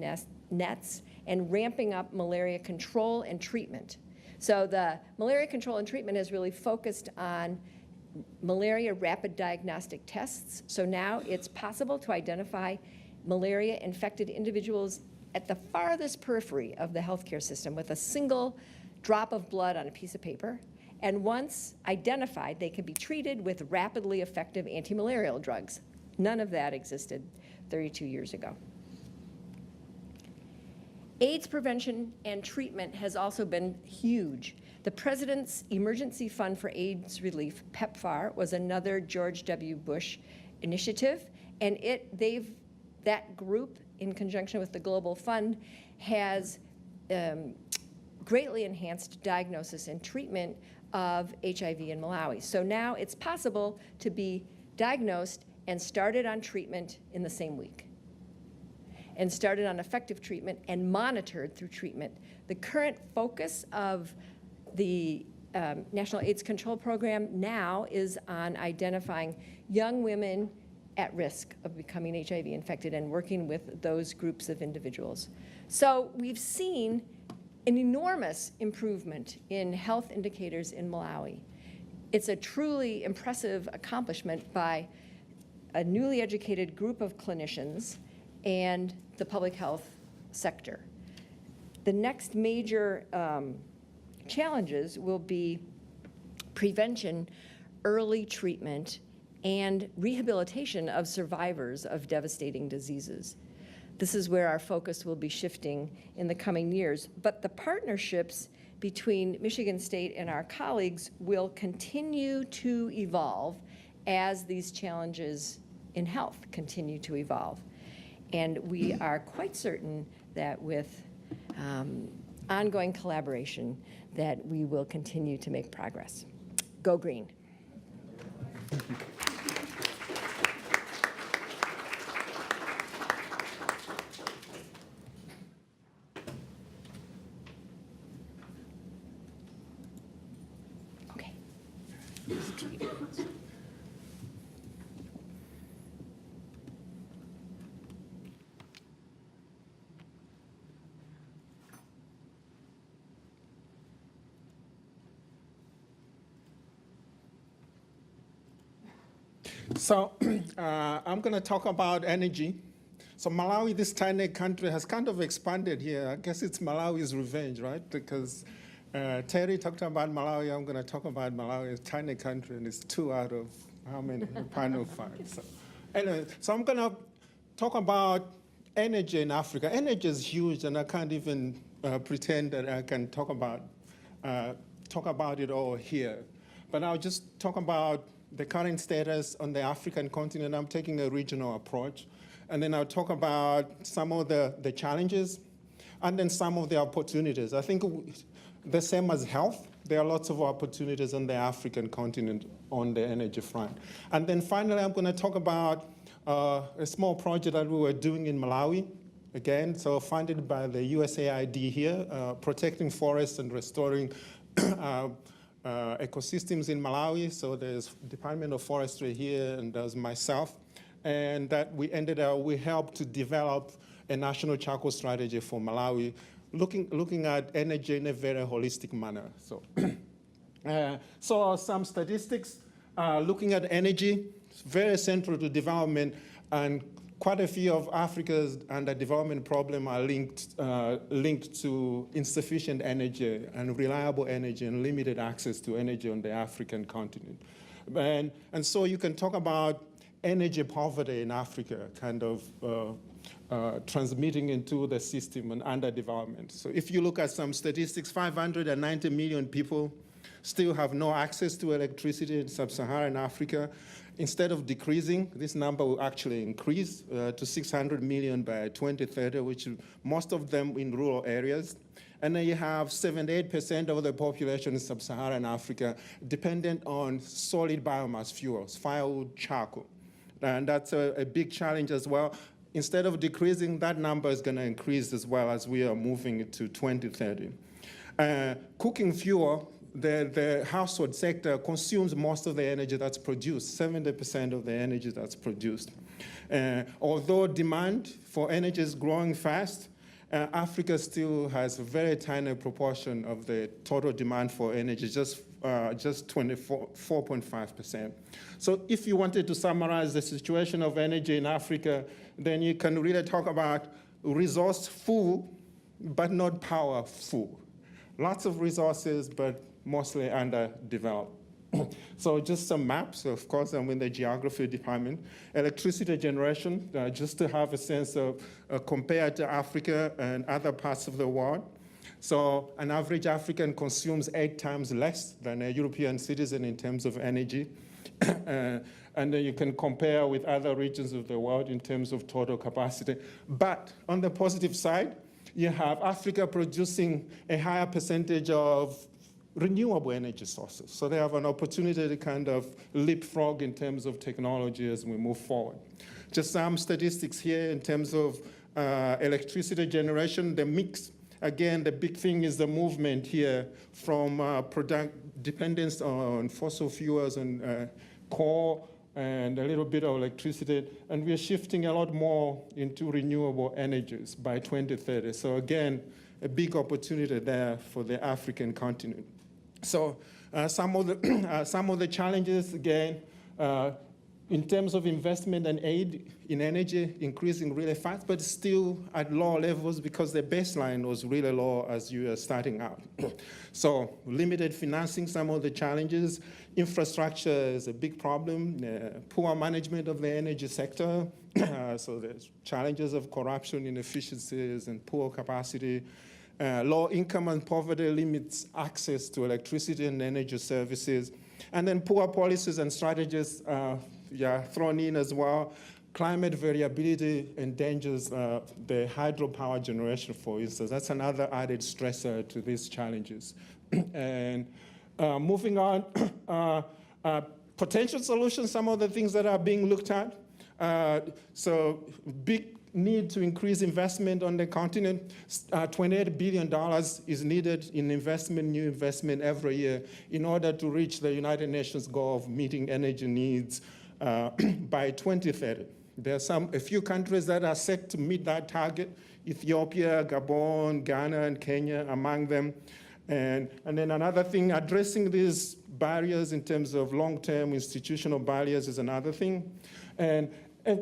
nets, and ramping up malaria control and treatment. So the malaria control and treatment is really focused on malaria rapid diagnostic tests. So now it's possible to identify malaria-infected individuals at the farthest periphery of the healthcare system with a single drop of blood on a piece of paper. And once identified, they can be treated with rapidly effective anti-malarial drugs. None of that existed 32 years ago. AIDS prevention and treatment has also been huge. The President's Emergency Fund for AIDS Relief, PEPFAR, was another George W. Bush initiative, and that group, in conjunction with the Global Fund, has greatly enhanced diagnosis and treatment of HIV in Malawi. So now it's possible to be diagnosed and started on treatment in the same week, and started on effective treatment and monitored through treatment. The current focus of the National AIDS Control Program now is on identifying young women at risk of becoming HIV infected and working with those groups of individuals. So we've seen an enormous improvement in health indicators in Malawi. It's a truly impressive accomplishment by a newly educated group of clinicians and the public health sector. The next major challenges will be prevention, early treatment, and rehabilitation of survivors of devastating diseases. This is where our focus will be shifting in the coming years. But the partnerships between Michigan State and our colleagues will continue to evolve as these challenges in health continue to evolve. And we are quite certain that with ongoing collaboration that we will continue to make progress. Go green. Okay. So I'm going to talk about energy. So Malawi, this tiny country, has kind of expanded here. I guess it's Malawi's revenge, right? Because Terrie talked about Malawi. I'm going to talk about Malawi, a tiny country, and it's 2 out of how many? Panel 5. So anyway, so I'm going to talk about energy in Africa. Energy is huge, and I can't even pretend that I can talk about it all here. But I'll just talk about the current status on the African continent. I'm taking a regional approach. And then I'll talk about some of the challenges and then some of the opportunities. I think the same as health, there are lots of opportunities on the African continent on the energy front. And then finally, I'm going to talk about a small project that we were doing in Malawi, again, so funded by the USAID here, protecting forests and restoring ecosystems in Malawi. So there's Department of Forestry here, and there's myself. And that we helped to develop a national charcoal strategy for Malawi, looking at energy in a very holistic manner. So, so some statistics looking at energy, it's very central to development, and quite a few of Africa's underdevelopment problems are linked to insufficient energy and reliable energy and limited access to energy on the African continent. And so you can talk about energy poverty in Africa, kind of transmitting into the system and underdevelopment. So if you look at some statistics, 590 million people still have no access to electricity in sub-Saharan Africa. Instead of decreasing, this number will actually increase to 600 million by 2030, which most of them in rural areas. And then you have 78% of the population in sub-Saharan Africa dependent on solid biomass fuels, firewood, charcoal. And that's a big challenge as well. Instead of decreasing, that number is going to increase as well as we are moving to 2030. Cooking fuel, the household sector consumes most of the energy that's produced, 70% of the energy that's produced. Although demand for energy is growing fast, Africa still has a very tiny proportion of the total demand for energy, just 4.5%. So if you wanted to summarize the situation of energy in Africa, then you can really talk about resourceful, but not powerful. Lots of resources, but mostly underdeveloped. So just some maps. Of course, I'm in the geography department. Electricity generation, just to have a sense of compared to Africa and other parts of the world. So an average African consumes 8 times less than a European citizen in terms of energy. And then you can compare with other regions of the world in terms of total capacity. But on the positive side, you have Africa producing a higher percentage of renewable energy sources. So they have an opportunity to kind of leapfrog in terms of technology as we move forward. Just some statistics here in terms of electricity generation, the mix. Again, the big thing is the movement here from dependence on fossil fuels and coal and a little bit of electricity. And we're shifting a lot more into renewable energies by 2030. So again, a big opportunity there for the African continent. So some of the challenges, again, in terms of investment and aid in energy, increasing really fast, but still at low levels because the baseline was really low as you are starting out. So limited financing, some of the challenges. Infrastructure is a big problem. Poor management of the energy sector. So there's challenges of corruption, inefficiencies, and poor capacity. Low income and poverty limits access to electricity and energy services. And then poor policies and strategies thrown in as well. climate variability endangers the hydropower generation, for instance. That's another added stressor to these challenges. And moving on, potential solutions, some of the things that are being looked at. So big need to increase investment on the continent. $28 billion is needed in investment, new investment every year in order to reach the United Nations goal of meeting energy needs by 2030. There are a few countries that are set to meet that target: Ethiopia, Gabon, Ghana, and Kenya among them. And then another thing, addressing these barriers in terms of long-term institutional barriers is another thing. And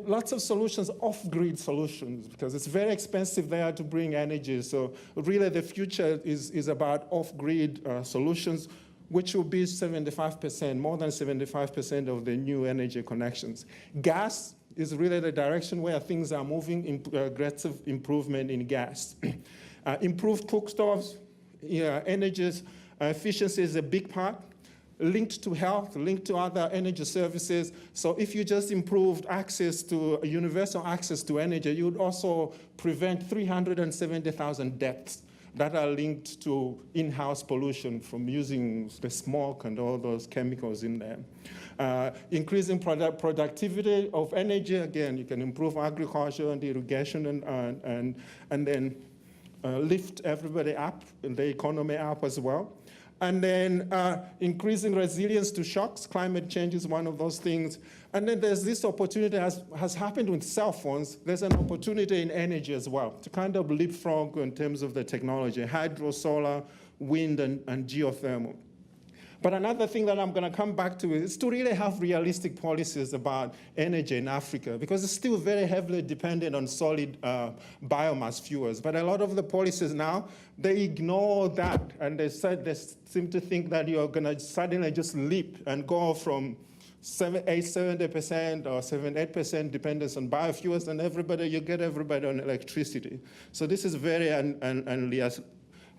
lots of solutions, off-grid solutions, because it's very expensive there to bring energy. So really the future is about off-grid solutions, which will be 75%, more than 75% of the new energy connections. Gas is really the direction where things are moving, aggressive improvement in gas. Improved cook stoves, energy efficiency is a big part, linked to health, linked to other energy services. So if you just improved access to universal access to energy, you would also prevent 370,000 deaths that are linked to in-house pollution from using the smoke and all those chemicals in there. Increasing productivity of energy, again, you can improve agriculture and irrigation and then lift everybody up and the economy up as well. And then increasing resilience to shocks. Climate change is one of those things. And then there's this opportunity, as has happened with cell phones, there's an opportunity in energy as well to kind of leapfrog in terms of the technology: hydro, solar, wind, and geothermal. But another thing that I'm going to come back to is to really have realistic policies about energy in Africa, because it's still very heavily dependent on solid biomass fuels. But a lot of the policies now, they ignore that, and they seem to think that you're going to suddenly just leap and go from 70% or 78% dependence on biofuels, and you get everybody on electricity. So this is very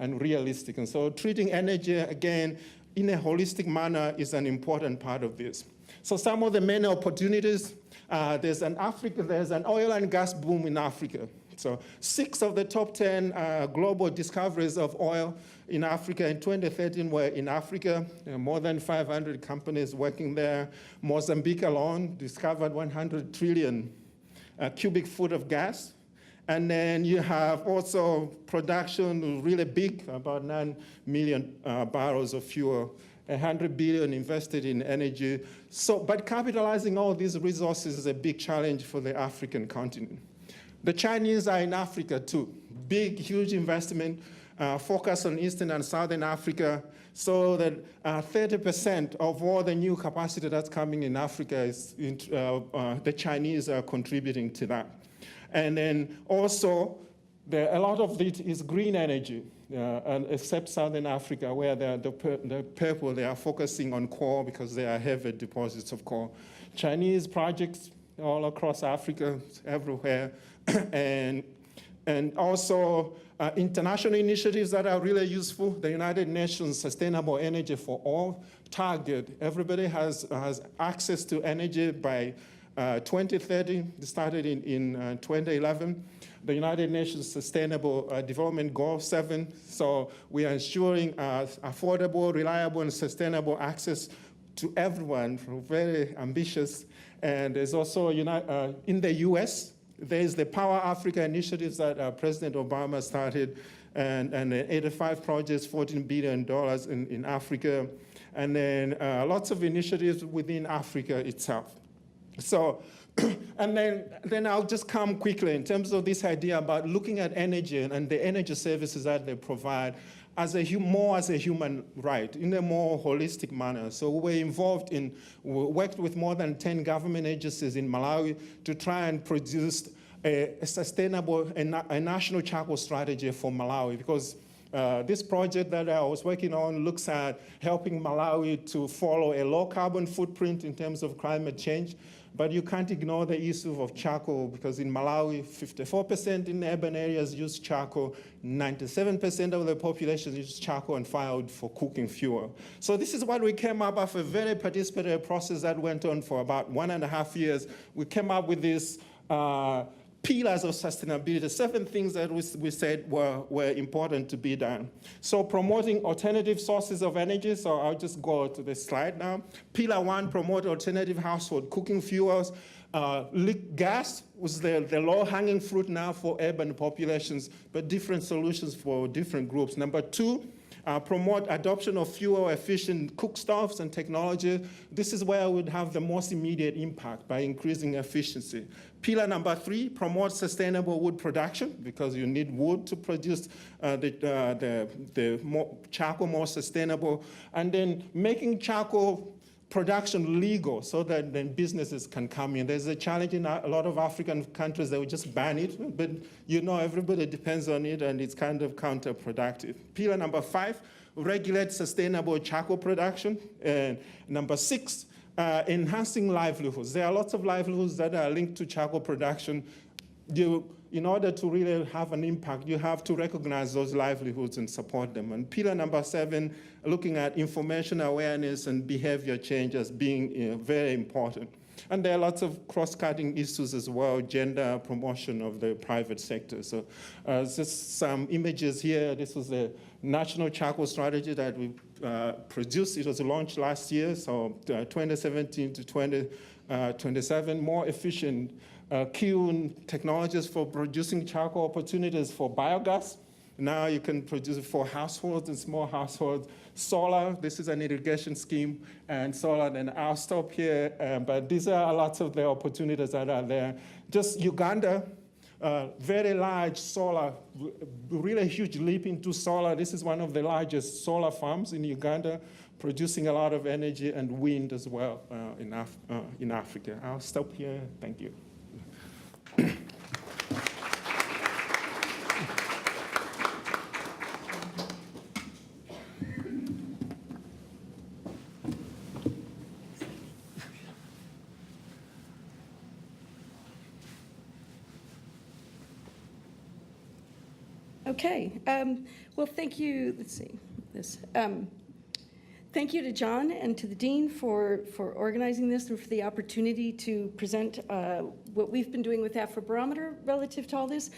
unrealistic. And so treating energy, again, in a holistic manner is an important part of this. So some of the many opportunities, there's an oil and gas boom in Africa. So 6 of the top 10 global discoveries of oil in Africa in 2013 were in Africa. There are more than 500 companies working there. Mozambique alone discovered 100 trillion cubic foot of gas. And then you have also production really big, about 9 million barrels of fuel, 100 billion invested in energy. So, but capitalizing all these resources is a big challenge for the African continent. The Chinese are in Africa too. Big, huge investment, focus on Eastern and Southern Africa, so that 30% of all the new capacity that's coming in Africa is the Chinese are contributing to that. And then also, a lot of it is green energy, and except Southern Africa, where the purple, they are focusing on coal because they are heavy deposits of coal. Chinese projects all across Africa, everywhere, and also international initiatives that are really useful. The United Nations Sustainable Energy for All target, everybody has access to energy by 2030, started in 2011, the United Nations Sustainable Development Goal 7. So we are ensuring affordable, reliable, and sustainable access to everyone, very ambitious. And there's also, in the US, there's the Power Africa initiatives that President Obama started, and 85 projects, $14 billion in Africa, and then lots of initiatives within Africa itself. So, and then I'll just come quickly in terms of this idea about looking at energy and the energy services that they provide more as a human right, in a more holistic manner. So we worked with more than 10 government agencies in Malawi to try and produce a sustainable, a national charcoal strategy for Malawi, because this project that I was working on looks at helping Malawi to follow a low carbon footprint in terms of climate change, But you can't ignore the issue of charcoal, because in Malawi, 54% in urban areas use charcoal, 97% of the population use charcoal and firewood for cooking fuel. So this is what we came up with, a very participatory process that went on for about 1.5 years. We came up with this pillars of sustainability, 7 things that we said were important to be done. So promoting alternative sources of energy, so I'll just go to the slide now. Pillar 1, promote alternative household cooking fuels. Gas was the low-hanging fruit now for urban populations, but different solutions for different groups. Number 2, promote adoption of fuel-efficient cookstoves and technology. This is where we'd have the most immediate impact by increasing efficiency. Pillar number 3, promote sustainable wood production, because you need wood to produce charcoal more sustainable. And then making charcoal production legal so that then businesses can come in. There's a challenge in a lot of African countries that will just ban it, but everybody depends on it, and it's kind of counterproductive. Pillar number 5, regulate sustainable charcoal production. And number 6, enhancing livelihoods. There are lots of livelihoods that are linked to charcoal production. In order to really have an impact, you have to recognize those livelihoods and support them. And pillar number 7, looking at information awareness and behavior change as being very important. And there are lots of cross-cutting issues as well, gender promotion of the private sector. So just some images here. This was the national charcoal strategy that we produced. It was launched last year, so 2017 to 2027, more efficient kiln technologies for producing charcoal, opportunities for biogas. Now you can produce it for households and small households. Solar, this is an irrigation scheme, and solar, and I'll stop here, but these are lots of the opportunities that are there. Just Uganda, very large solar, really huge leap into solar. This is one of the largest solar farms in Uganda, producing a lot of energy, and wind as well in Africa. I'll stop here, thank you. Okay. Well, thank you. Let's see this. Thank you to John and to the Dean for organizing this and for the opportunity to present what we've been doing with Afrobarometer relative to all this.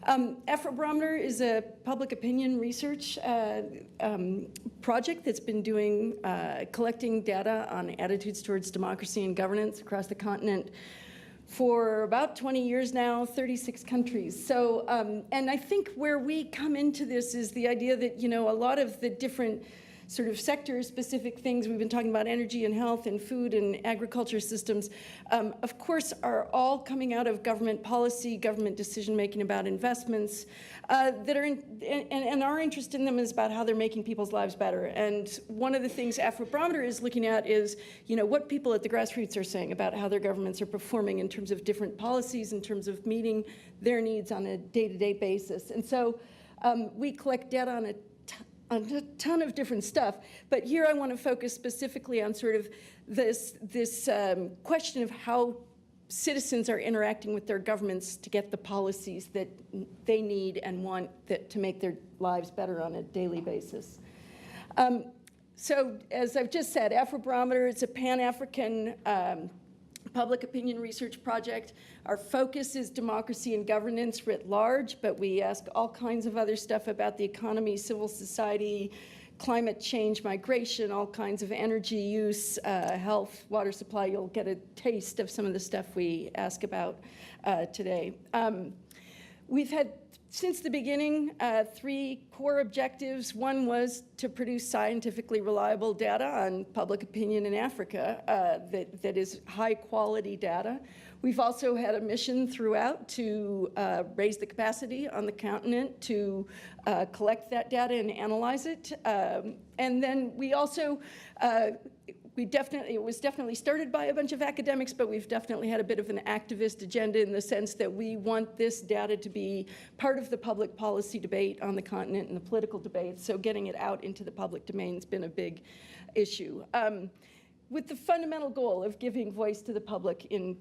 Afrobarometer is a public opinion research project that's been doing collecting data on attitudes towards democracy and governance across the continent for about 20 years now, 36 countries. So, and I think where we come into this is the idea that, a lot of the different sort of sector-specific things, we've been talking about energy and health and food and agriculture systems, of course, are all coming out of government policy, government decision-making about investments that are and our interest in them is about how they're making people's lives better. And one of the things Afrobarometer is looking at is, what people at the grassroots are saying about how their governments are performing in terms of different policies, in terms of meeting their needs on a day-to-day basis. And so we collect data on a ton of different stuff, but here I want to focus specifically on sort of this question of how citizens are interacting with their governments to get the policies that they need and want to make their lives better on a daily basis. So as I've just said, Afrobarometer is a Pan-African public opinion research project. Our focus is democracy and governance writ large, but we ask all kinds of other stuff about the economy, civil society, climate change, migration, all kinds of energy use, health, water supply. You'll get a taste of some of the stuff we ask about today. We've had, since the beginning, 3 core objectives. One was to produce scientifically reliable data on public opinion in Africa that is high-quality data. We've also had a mission throughout to raise the capacity on the continent to collect that data and analyze it. And then we also, it was definitely started by a bunch of academics, but we've definitely had a bit of an activist agenda in the sense that we want this data to be part of the public policy debate on the continent and the political debate. So getting it out into the public domain has been a big issue. with the fundamental goal of giving voice to the public in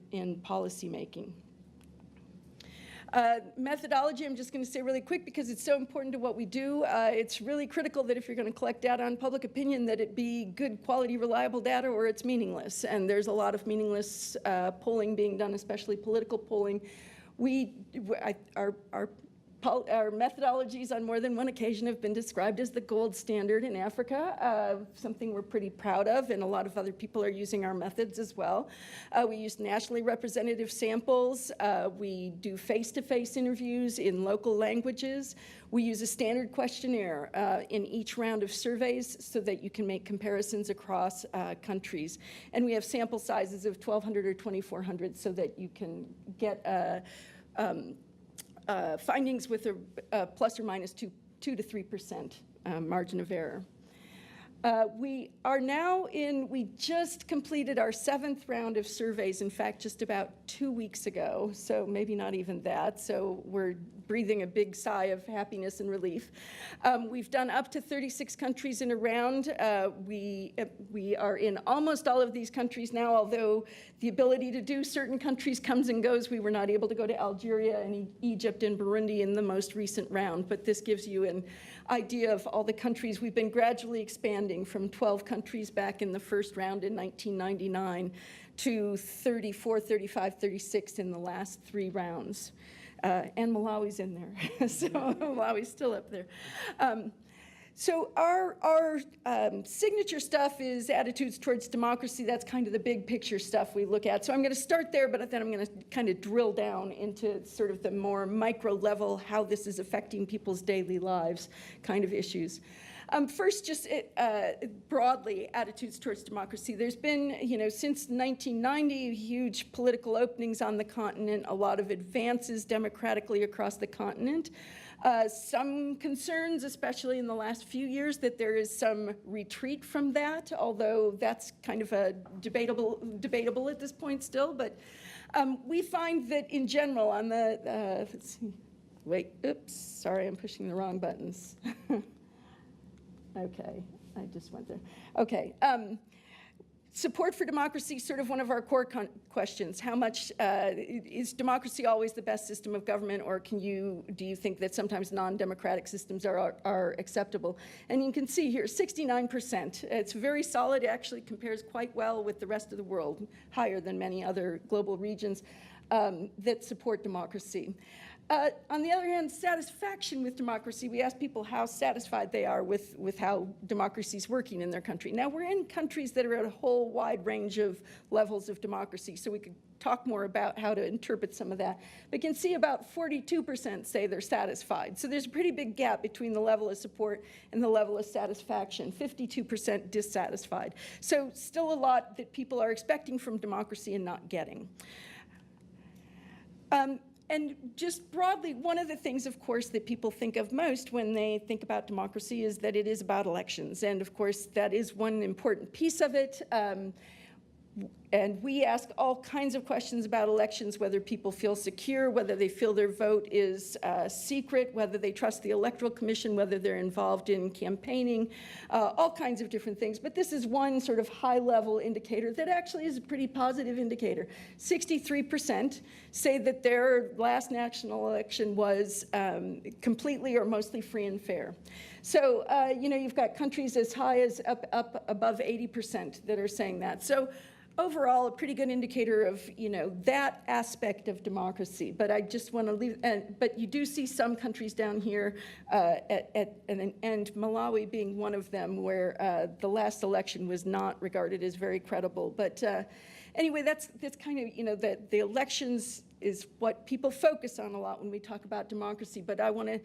policymaking. Methodology, I'm just going to say really quick because it's so important to what we do. It's really critical that if you're going to collect data on public opinion, that it be good quality, reliable data, or it's meaningless. And there's a lot of meaningless polling being done, especially political polling. Our methodologies on more than one occasion have been described as the gold standard in Africa, something we're pretty proud of, and a lot of other people are using our methods as well. We use nationally representative samples. We do face-to-face interviews in local languages. We use a standard questionnaire in each round of surveys so that you can make comparisons across countries. And we have sample sizes of 1,200 or 2,400 so that you can get findings with a plus or minus 2 to 3% margin of error. We just completed our 7th round of surveys, in fact, just about 2 weeks ago, so maybe not even that, so we're breathing a big sigh of happiness and relief. We've done up to 36 countries in a round. We are in almost all of these countries now, although the ability to do certain countries comes and goes. We were not able to go to Algeria and Egypt and Burundi in the most recent round, but this gives you an idea of all the countries. We've been gradually expanding from 12 countries back in the first round in 1999 to 34, 35, 36 in the last 3 rounds. And Malawi's in there, so Malawi's still up there. So our signature stuff is attitudes towards democracy. That's kind of the big picture stuff we look at. So I'm going to start there, but then I'm going to kind of drill down into sort of the more micro level, how this is affecting people's daily lives kind of issues. First, just broadly, attitudes towards democracy. There's been, since 1990, huge political openings on the continent, a lot of advances democratically across the continent. Some concerns, especially in the last few years, that there is some retreat from that, although that's kind of a debatable at this point still. But we find that in general on the, let's see, wait, oops, sorry, I'm pushing the wrong buttons. Okay, I just went there. Okay, support for democracy, sort of one of our core questions. How much, is democracy always the best system of government, or do you think that sometimes non-democratic systems are acceptable? And you can see here, 69%. It's very solid, it actually compares quite well with the rest of the world, higher than many other global regions that support democracy. On the other hand, satisfaction with democracy, we ask people how satisfied they are with how democracy is working in their country. Now, we're in countries that are at a whole wide range of levels of democracy, so we could talk more about how to interpret some of that. But you can see about 42% say they're satisfied. So there's a pretty big gap between the level of support and the level of satisfaction, 52% dissatisfied. So still a lot that people are expecting from democracy and not getting. And just broadly, one of the things, of course, that people think of most when they think about democracy is that it is about elections. And of course, that is one important piece of it. And we ask all kinds of questions about elections, whether people feel secure, whether they feel their vote is secret, whether they trust the Electoral Commission, whether they're involved in campaigning, all kinds of different things. But this is one sort of high-level indicator that actually is a pretty positive indicator. 63% say that their last national election was completely or mostly free and fair. So, you've got countries as high as up above 80% that are saying that. So, overall, a pretty good indicator of, that aspect of democracy. But I just want to leave, but you do see some countries down here, and Malawi being one of them, where the last election was not regarded as very credible. But anyway, that's kind of, the elections is what people focus on a lot when we talk about democracy. But I want to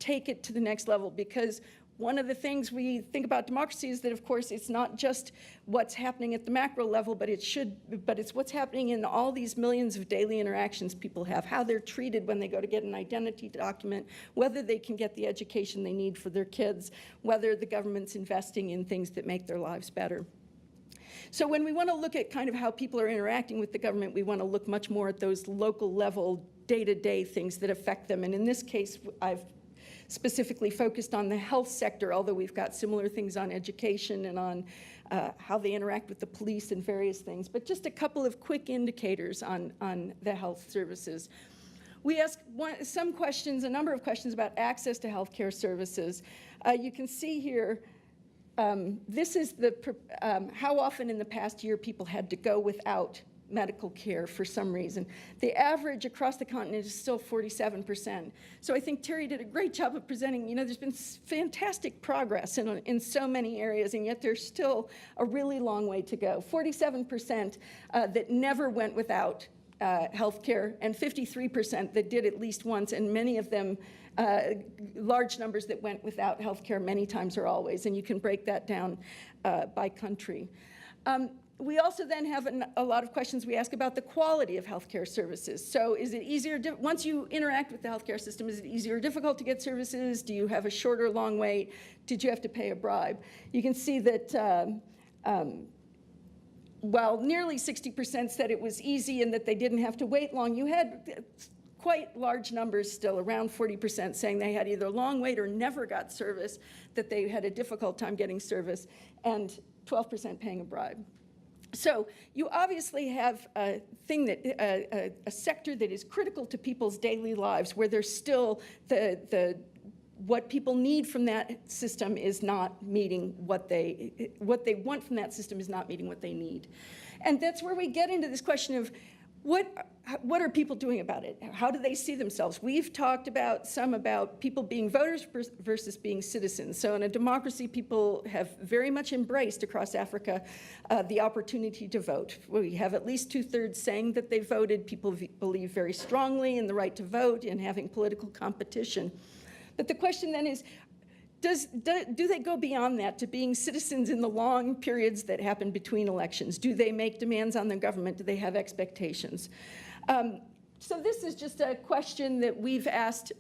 take it to the next level, because one of the things we think about democracy is that, of course, it's not just what's happening at the macro level, but it's what's happening in all these millions of daily interactions people have, how they're treated when they go to get an identity document, whether they can get the education they need for their kids, whether the government's investing in things that make their lives better. So when we want to look at kind of how people are interacting with the government, we want to look much more at those local level, day-to-day things that affect them. And in this case, I've specifically focused on the health sector, although we've got similar things on education and on how they interact with the police and various things. But just a couple of quick indicators on the health services. We asked some questions, a number of questions about access to healthcare services. You can see here, this is how often in the past year people had to go without medical care for some reason. The average across the continent is still 47%. So I think Terrie did a great job of presenting, there's been fantastic progress in so many areas, and yet there's still a really long way to go. 47% that never went without health care, and 53% that did at least once, and many of them, large numbers that went without health care many times or always, and you can break that down by country. We also then have a lot of questions we ask about the quality of healthcare services. So is it easier, once you interact with the healthcare system, is it easier or difficult to get services? Do you have a short or long wait? Did you have to pay a bribe? You can see that while nearly 60% said it was easy and that they didn't have to wait long, you had quite large numbers still, around 40%, saying they had either a long wait or never got service, that they had a difficult time getting service, and 12% paying a bribe. So you obviously have a thing that a sector that is critical to people's daily lives, where there's still what people need from that system is not meeting what they want from that system is not meeting what they need. And that's where we get into this question of what are people doing about it? How do they see themselves? We've talked about people being voters versus being citizens. So in a democracy, people have very much embraced across Africa the opportunity to vote. We have at least 2/3 saying that they voted. People believe very strongly in the right to vote and having political competition. But the question then is, do they go beyond that to being citizens in the long periods that happen between elections? Do they make demands on their government? Do they have expectations? So this is just a question that we've asked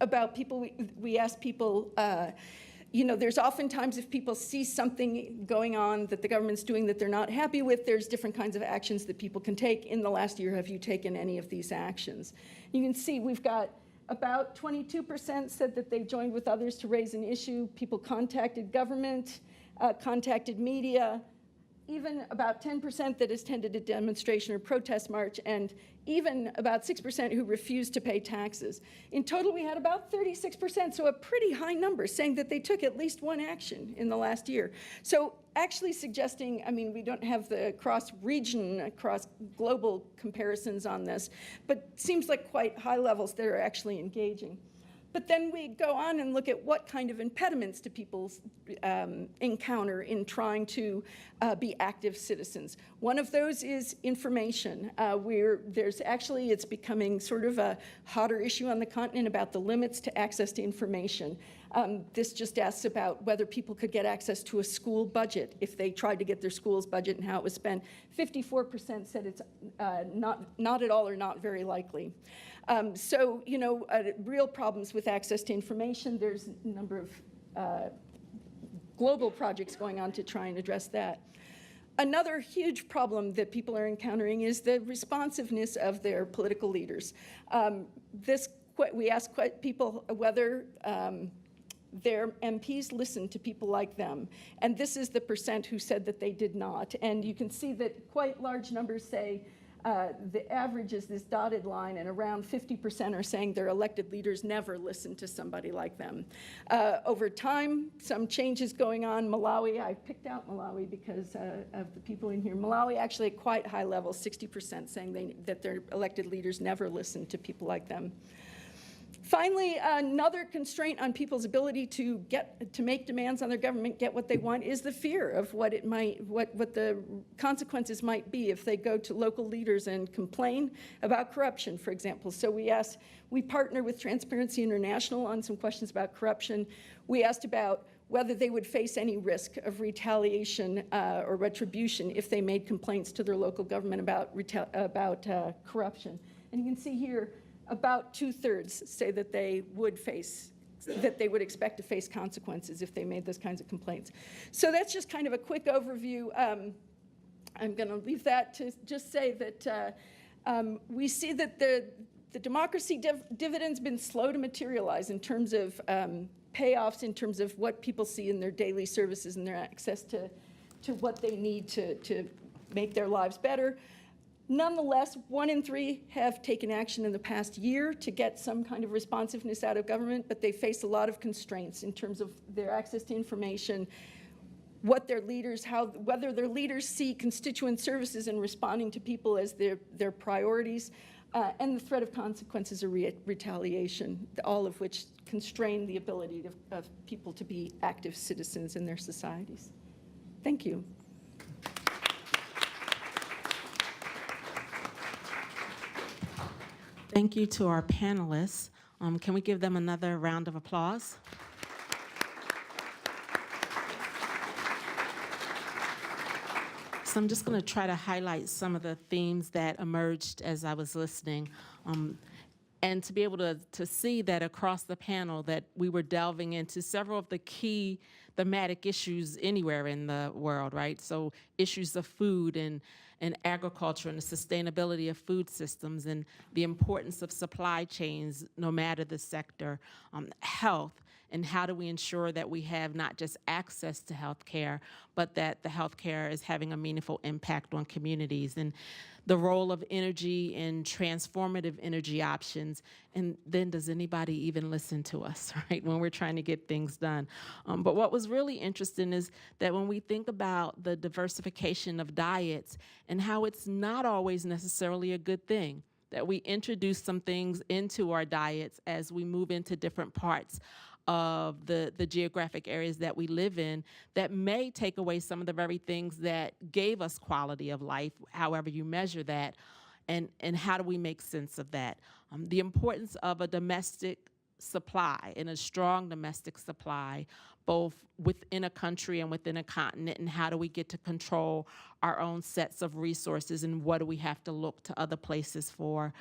about people. We ask people, there's oftentimes if people see something going on that the government's doing that they're not happy with, there's different kinds of actions that people can take. In the last year, have you taken any of these actions? You can see we've got about 22% said that they joined with others to raise an issue. People contacted government, contacted media, even about 10% that attended a demonstration or protest march, and even about 6% who refused to pay taxes. In total, we had about 36%, so a pretty high number, saying that they took at least one action in the last year. So actually suggesting, we don't have the cross-region, cross-global comparisons on this, but seems like quite high levels that are actually engaging. But then we go on and look at what kind of impediments do people encounter in trying to be active citizens. One of those is information. It's becoming sort of a hotter issue on the continent about the limits to access to information. This just asks about whether people could get access to a school budget if they tried to get their school's budget and how it was spent. 54% said it's not at all or not very likely. Real problems with access to information. There's a number of global projects going on to try and address that. Another huge problem that people are encountering is the responsiveness of their political leaders. We ask people whether their MPs listen to people like them. And this is the percent who said that they did not. And you can see that quite large numbers say the average is this dotted line, and around 50% are saying their elected leaders never listen to somebody like them. Over time, some changes going on. Malawi, I picked out Malawi because of the people in here. Malawi actually at quite high levels, 60% saying that their elected leaders never listen to people like them. Finally, another constraint on people's ability to make demands on their government, get what they want, is the fear of what the consequences might be if they go to local leaders and complain about corruption, for example. So we partner with Transparency International on some questions about corruption. We asked about whether they would face any risk of retaliation or retribution if they made complaints to their local government about corruption. And you can see here, about 2/3 say that they would expect to face consequences if they made those kinds of complaints. So that's just kind of a quick overview. I'm going to leave that to just say that we see that the democracy dividend's been slow to materialize in terms of payoffs, in terms of what people see in their daily services and their access to to what they need to make their lives better. Nonetheless, 1 in 3 have taken action in the past year to get some kind of responsiveness out of government, but they face a lot of constraints in terms of their access to information, what their leaders, whether their leaders see constituent services in responding to people as their priorities, and the threat of consequences or retaliation, all of which constrain the ability of people to be active citizens in their societies. Thank you. Thank you to our panelists. Can we give them another round of applause? So I'm just going to try to highlight some of the themes that emerged as I was listening, and to be able to see that across the panel that we were delving into several of the key thematic issues anywhere in the world, right? So issues of food and agriculture and the sustainability of food systems and the importance of supply chains, no matter the sector, health, and how do we ensure that we have not just access to health care, but that the health care is having a meaningful impact on communities, and the role of energy and transformative energy options. And then does anybody even listen to us, right, when we're trying to get things done? But what was really interesting is that when we think about the diversification of diets and how it's not always necessarily a good thing, that we introduce some things into our diets as we move into different parts of the geographic areas that we live in that may take away some of the very things that gave us quality of life, however you measure that, and how do we make sense of that? The importance of a domestic supply and a strong domestic supply, both within a country and within a continent, and how do we get to control our own sets of resources, and what do we have to look to other places for?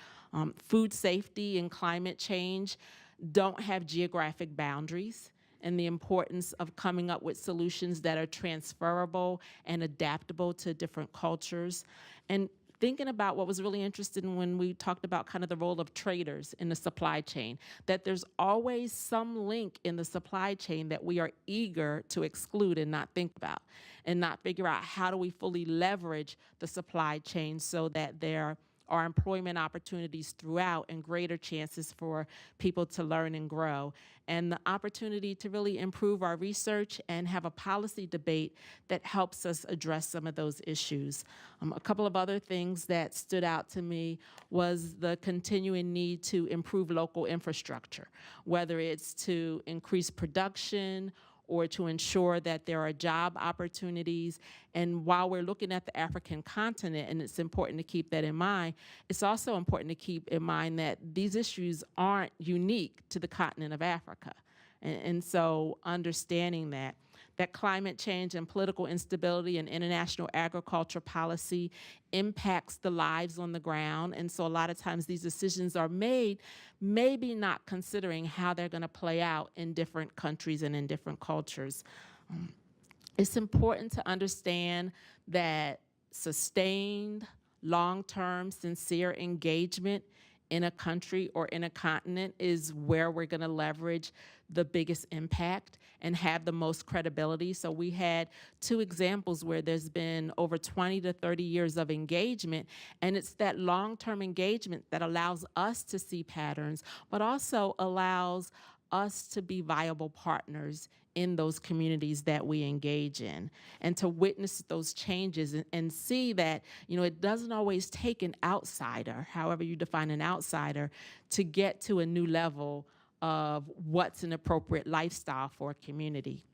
Food safety and climate change don't have geographic boundaries, and the importance of coming up with solutions that are transferable and adaptable to different cultures. And thinking about what was really interesting when we talked about kind of the role of traders in the supply chain, that there's always some link in the supply chain that we are eager to exclude and not think about, and not figure out how do we fully leverage the supply chain so that there are employment opportunities throughout and greater chances for people to learn and grow, and the opportunity to really improve our research and have a policy debate that helps us address some of those issues. A couple of other things that stood out to me was the continuing need to improve local infrastructure, whether it's to increase production or to ensure that there are job opportunities. And while we're looking at the African continent, and it's important to keep that in mind, it's also important to keep in mind that these issues aren't unique to the continent of Africa. And so understanding that climate change and political instability and international agriculture policy impacts the lives on the ground. And so a lot of times these decisions are made, maybe not considering how they're going to play out in different countries and in different cultures. It's important to understand that sustained, long-term, sincere engagement in a country or in a continent is where we're going to leverage the biggest impact and have the most credibility. So we had 2 examples where there's been over 20 to 30 years of engagement, and it's that long-term engagement that allows us to see patterns, but also allows us to be viable partners in those communities that we engage in, and to witness those changes and see that, you know, it doesn't always take an outsider, however you define an outsider, to get to a new level of what's an appropriate lifestyle for a community.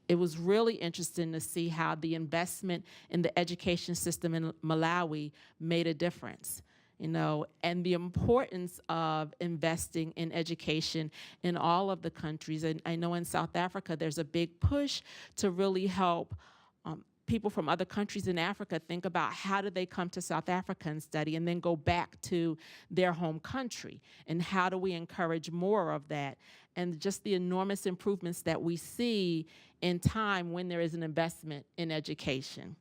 It was really interesting to see how the investment in the education system in Malawi made a difference. You know, and the importance of investing in education in all of the countries. And I know in South Africa, there's a big push to really help people from other countries in Africa think about how do they come to South Africa and study and then go back to their home country, and how do we encourage more of that, and just the enormous improvements that we see in time when there is an investment in education.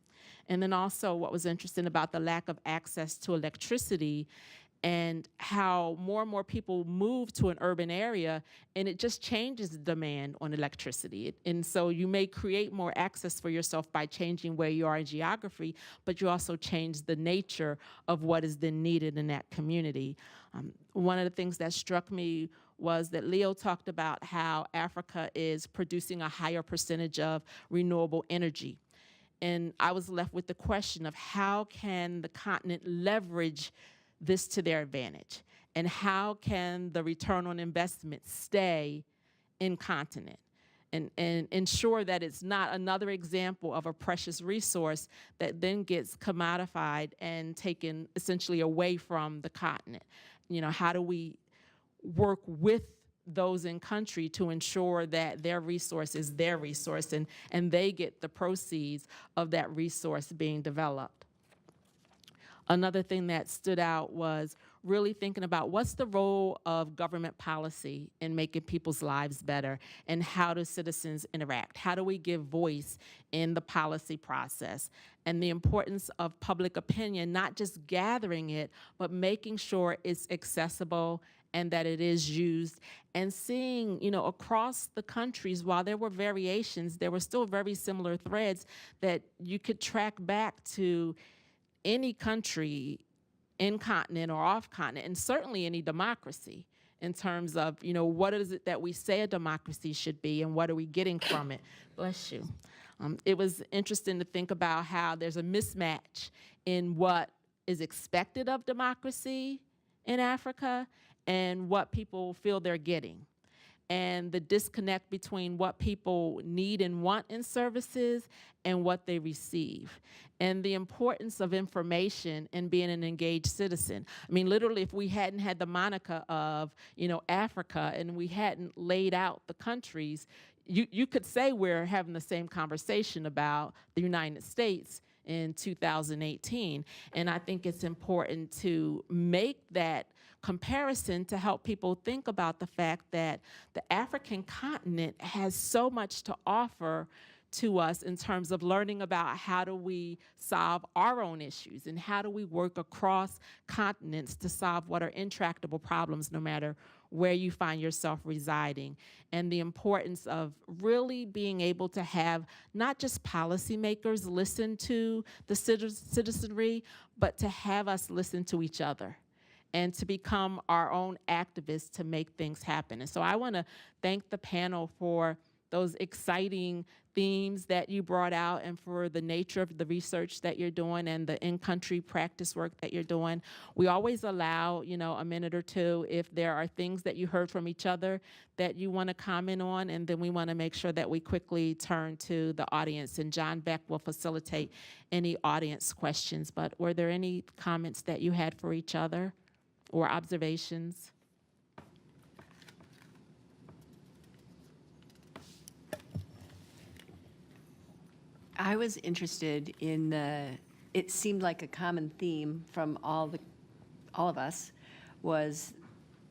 And then also what was interesting about the lack of access to electricity and how more and more people move to an urban area, and it just changes the demand on electricity. And so you may create more access for yourself by changing where you are in geography, but you also change the nature of what is then needed in that community. One of the things that struck me was that Leo talked about how Africa is producing a higher percentage of renewable energy. And I was left with the question of how can the continent leverage this to their advantage? And how can the return on investment stay in continent? And ensure that it's not another example of a precious resource that then gets commodified and taken essentially away from the continent. You know, how do we work with those in country to ensure that their resource is their resource and they get the proceeds of that resource being developed? Another thing that stood out was really thinking about what's the role of government policy in making people's lives better, and how do citizens interact? How do we give voice in the policy process? And the importance of public opinion, not just gathering it, but making sure it's accessible and that it is used, and seeing, you know, across the countries, while there were variations, there were still very similar threads that you could track back to any country in continent or off continent, and certainly any democracy, in terms of, you know, what is it that we say a democracy should be and what are we getting from it? Bless you. It was interesting to think about how there's a mismatch in what is expected of democracy in Africa and what people feel they're getting, and the disconnect between what people need and want in services and what they receive, and the importance of information and being an engaged citizen. I mean, literally, if we hadn't had the moniker of, you know, Africa, and we hadn't laid out the countries, you could say we're having the same conversation about the United States in 2018. And I think it's important to make that comparison to help people think about the fact that the African continent has so much to offer to us in terms of learning about how do we solve our own issues and how do we work across continents to solve what are intractable problems no matter where you find yourself residing, and the importance of really being able to have not just policymakers listen to the citizenry, but to have us listen to each other and to become our own activists to make things happen. And so I want to thank the panel for those exciting themes that you brought out and for the nature of the research that you're doing and the in-country practice work that you're doing. We always allow, you know, a minute or two if there are things that you heard from each other that you want to comment on, and then we want to make sure that we quickly turn to the audience, and John Beck will facilitate any audience questions. But were there any comments that you had for each other or observations? I was interested in it seemed like a common theme from all of us was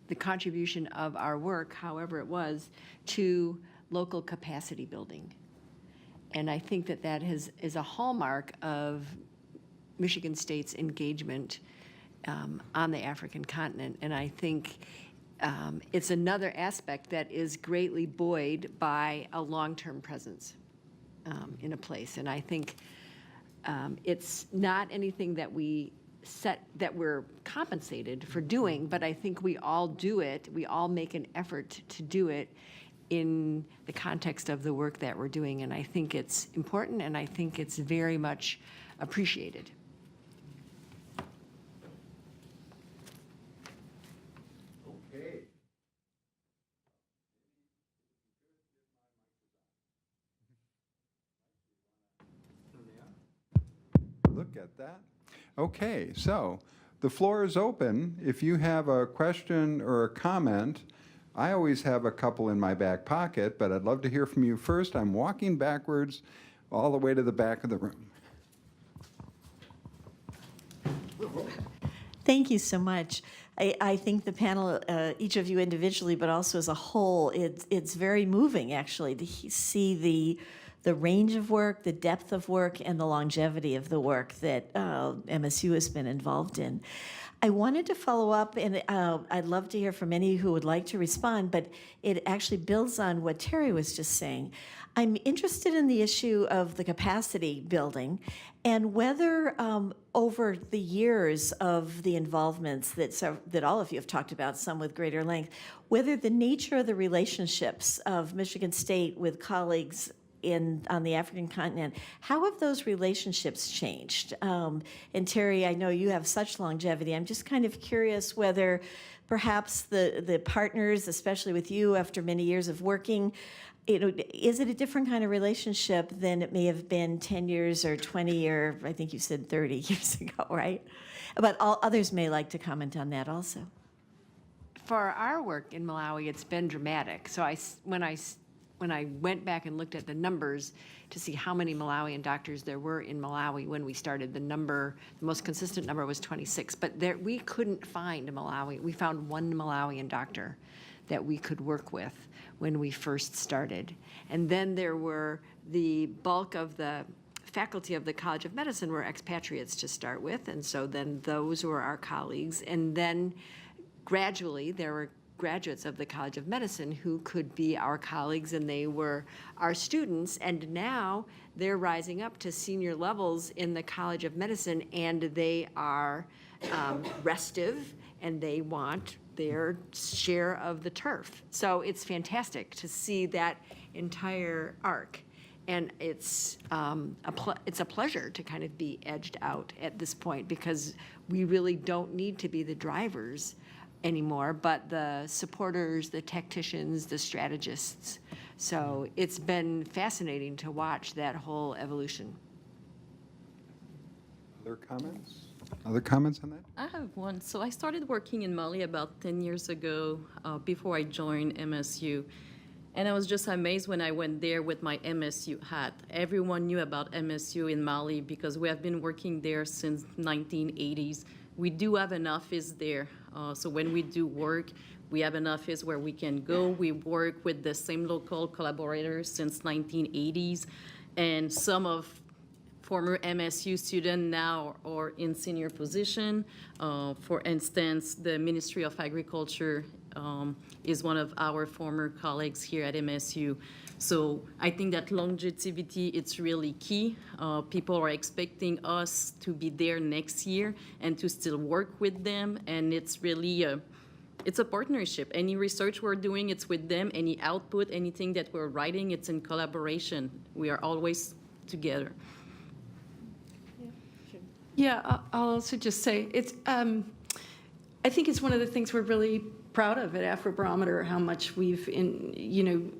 the contribution of our work, however it was, to local capacity building. And I think that is a hallmark of Michigan State's engagement on the African continent. And I think it's another aspect that is greatly buoyed by a long-term presence in a place. And I think it's not anything that we're compensated for doing, but I think we all do it. We all make an effort to do it in the context of the work that we're doing. And I think it's important, and I think it's very much appreciated. Look at that. Okay, so the floor is open. If you have a question or a comment, I always have a couple in my back pocket, but I'd love to hear from you first. I'm walking backwards all the way to the back of the room. Thank you so much. I think the panel, each of you individually, but also as a whole, it's very moving, actually, to see the the range of work, the depth of work, and the longevity of the work that MSU has been involved in. I wanted to follow up, and I'd love to hear from any who would like to respond, but it actually builds on what Terrie was just saying. I'm interested in the issue of the capacity building and whether over the years of the involvements that all of you have talked about, some with greater length, whether the nature of the relationships of Michigan State with colleagues on the African continent, how have those relationships changed? And Terrie, I know you have such longevity. I'm just kind of curious whether perhaps the partners, especially with you after many years of working, is it a different kind of relationship than it may have been 10 years or 20 or I think you said 30 years ago, right? But others may like to comment on that also. For our work in Malawi, it's been dramatic. So when I went back and looked at the numbers to see how many Malawian doctors there were in Malawi when we started, the most consistent number was 26. But we couldn't find a Malawi. We found one Malawian doctor that we could work with when we first started. And then there were the bulk of the faculty of the College of Medicine were expatriates to start with, and so then those were our colleagues. And then gradually there were graduates of the College of Medicine who could be our colleagues, and they were our students, and now they're rising up to senior levels in the College of Medicine, and they are restive, and they want their share of the turf. So it's fantastic to see that entire arc, and it's a pleasure to kind of be edged out at this point, because we really don't need to be the drivers anymore, but the supporters, the tacticians, the strategists. So it's been fascinating to watch that whole evolution. Other comments? Other comments on that? I have one. So I started working in Mali about 10 years ago, before I joined MSU. And I was just amazed when I went there with my MSU hat. Everyone knew about MSU in Mali because we have been working there since 1980s. We do have an office there. So when we do work, we have an office where we can go. We work with the same local collaborators since 1980s. And some of former MSU students now are in senior position. For instance, the Ministry of Agriculture is one of our former colleagues here at MSU. So I think that longevity, it's really key. People are expecting us to be there next year and to still work with them, and it's really it's a partnership. Any research we're doing, it's with them. Any output, anything that we're writing, it's in collaboration. We are always together. Yeah, I'll also just say it's. I think it's one of the things we're really proud of at Barometer, how much we've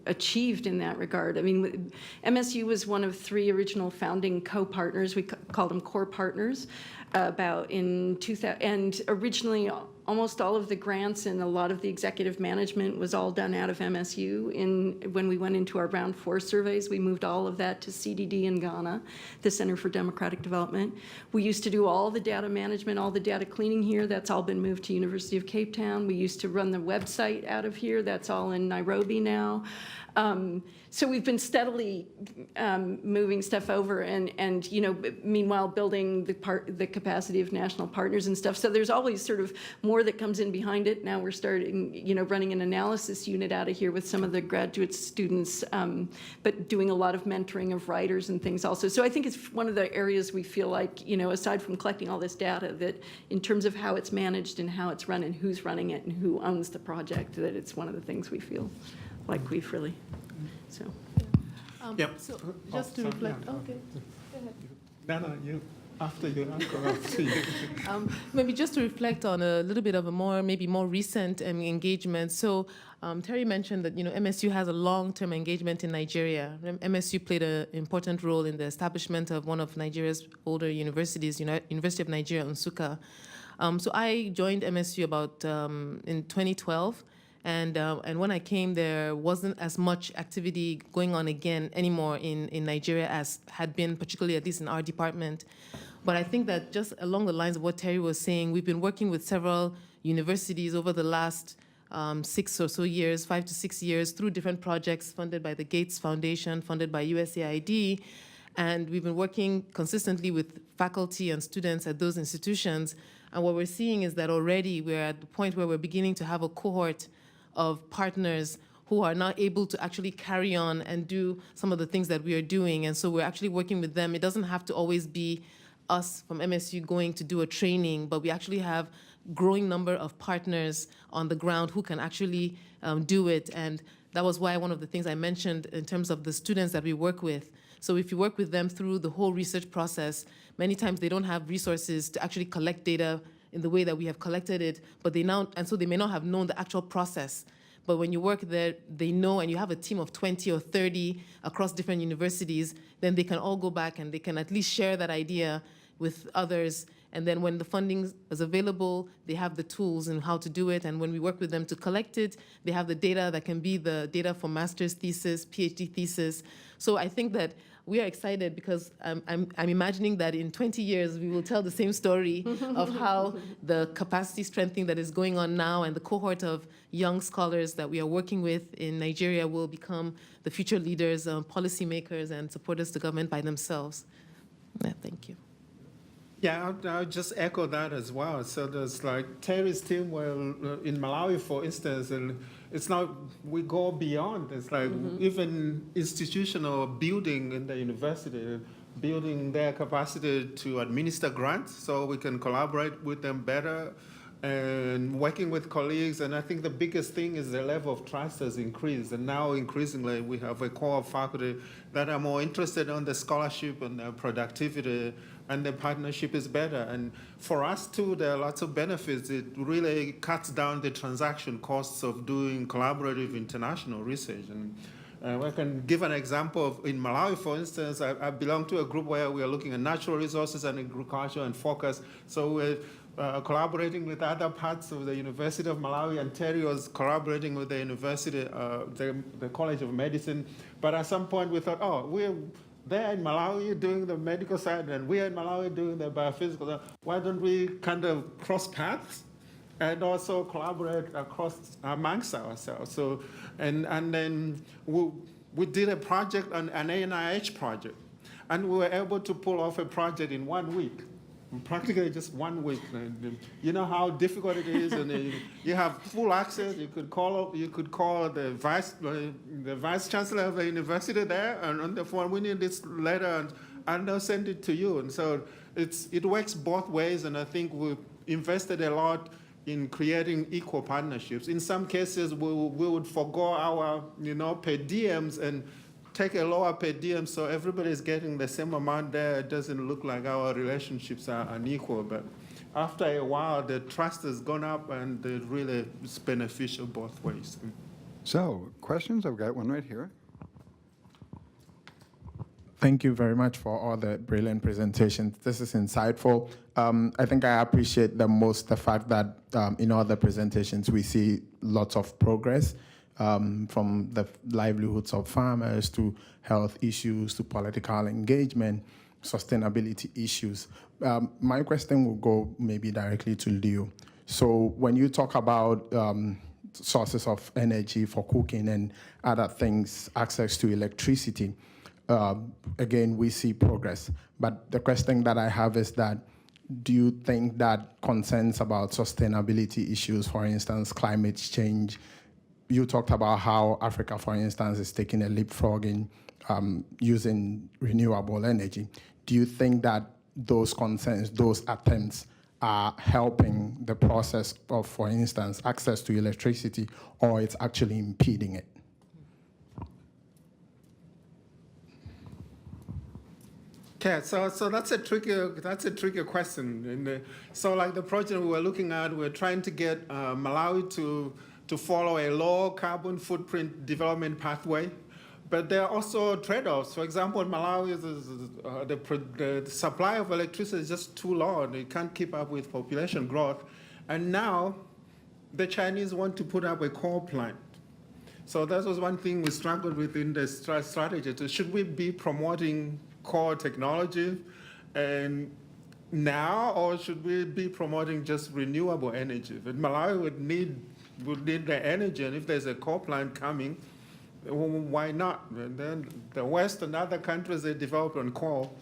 achieved in that regard. I mean, MSU was one of 3 original founding co-partners. We called them core partners. About in 2000, and originally almost all of the grants and a lot of the executive management was all done out of MSU. When we went into our round 4 surveys, we moved all of that to CDD in Ghana, the Center for Democratic Development. We used to do all the data management, all the data cleaning here. That's all been moved to University of Cape Town. We used to run the website out of here. That's all in Nairobi now. So we've been steadily moving stuff over, and meanwhile building the capacity of national partners and stuff. So there's always sort of more that comes in behind it. Now we're starting, running an analysis unit out of here with some of the graduate students, but doing a lot of mentoring of writers and things also. So I think it's one of the areas we feel like, aside from collecting all this data, that in terms of how it's managed and how it's run and who's running it and who owns the project, that it's one of the things we feel like we've really, so. Yep. So just to reflect, okay. No, you, after you, after you. Maybe just to reflect on a little bit of a more recent engagement. So Terrie mentioned that MSU has a long-term engagement in Nigeria. MSU played an important role in the establishment of one of Nigeria's older universities, University of Nigeria, Nsukka. So I joined MSU about in 2012. And when I came, there wasn't as much activity going on anymore in Nigeria as had been, particularly at least in our department. But I think that just along the lines of what Terrie was saying, we've been working with several universities over the last 6 or so years, 5 to 6 years, through different projects funded by the Gates Foundation, funded by USAID. And we've been working consistently with faculty and students at those institutions. And what we're seeing is that already we're at the point where we're beginning to have a cohort of partners who are not able to actually carry on and do some of the things that we are doing. And so we're actually working with them. It doesn't have to always be us from MSU going to do a training, but we actually have growing number of partners on the ground who can actually do it. And that was why one of the things I mentioned in terms of the students that we work with. So if you work with them through the whole research process, many times they don't have resources to actually collect data in the way that we have collected it, but so they may not have known the actual process. But when you work there, they know, and you have a team of 20 or 30 across different universities, then they can all go back and they can at least share that idea with others. And then when the funding is available, they have the tools and how to do it. And when we work with them to collect it, they have the data that can be the data for master's thesis, PhD thesis. So I think that we are excited because I'm imagining that in 20 years, we will tell the same story of how the capacity strengthening that is going on now and the cohort of young scholars that we are working with in Nigeria will become the future leaders, policymakers, and supporters to government by themselves. Yeah, thank you. Yeah, I'll just echo that as well. So there's like Terrie's team, in Malawi, for instance, and it's not, we go beyond. It's like even institutional building in the university, building their capacity to administer grants so we can collaborate with them better and working with colleagues. And I think the biggest thing is the level of trust has increased. And now increasingly we have a core of faculty that are more interested on the scholarship and the productivity, and the partnership is better. And for us too, there are lots of benefits. It really cuts down the transaction costs of doing collaborative international research. And I can give an example of, in Malawi, for instance, I belong to a group where we are looking at natural resources and agriculture and focus. So we're collaborating with other parts of the University of Malawi, and Terrie was collaborating with the university, the College of Medicine. But at some point we thought, oh, they're in Malawi doing the medical side, and we're in Malawi doing the biophysical side. Why don't we kind of cross paths and also collaborate amongst ourselves? So, and then we did a project, an NIH project, and we were able to pull off a project in 1 week. Practically just 1 week. You know how difficult it is, and you have full access. You could call the vice chancellor of the university there, and on the phone, we need this letter, and they'll send it to you. And so it works both ways, and I think we've invested a lot in creating equal partnerships. In some cases, we would forgo our per diems and take a lower per diem so everybody's getting the same amount there. It doesn't look like our relationships are unequal, but after a while, the trust has gone up, and it really is beneficial both ways. So, questions? I've got one right here. Thank you very much for all the brilliant presentations. This is insightful. I think I appreciate the most the fact that in all the presentations we see lots of progress. From the livelihoods of farmers to health issues to political engagement, sustainability issues. My question will go maybe directly to Leo. So when you talk about sources of energy for cooking and other things, access to electricity, again, we see progress. But the question that I have is that, do you think that concerns about sustainability issues, for instance, climate change, you talked about how Africa, for instance, is taking a leapfrog in using renewable energy. Do you think that those concerns, those attempts are helping the process of, for instance, access to electricity, or it's actually impeding it? Okay, so that's a tricky question. And so like the project we were looking at, we're trying to get Malawi to follow a low carbon footprint development pathway. But there are also trade-offs. For example, in Malawi, the supply of electricity is just too low, and it can't keep up with population growth. And now, the Chinese want to put up a coal plant. So that was one thing we struggled with in the strategy. So should we be promoting core technology and now, or should we be promoting just renewable energy? But Malawi would need would need the energy, and if there's a coal plant coming, why not? And then the West and other countries, they develop on coal,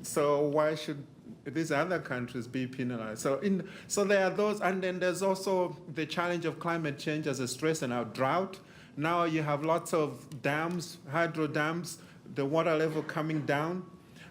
so why should these other countries be penalized? So there are those, and then there's also the challenge of climate change as a stress and our drought. Now you have lots of dams, hydro dams, the water level coming down,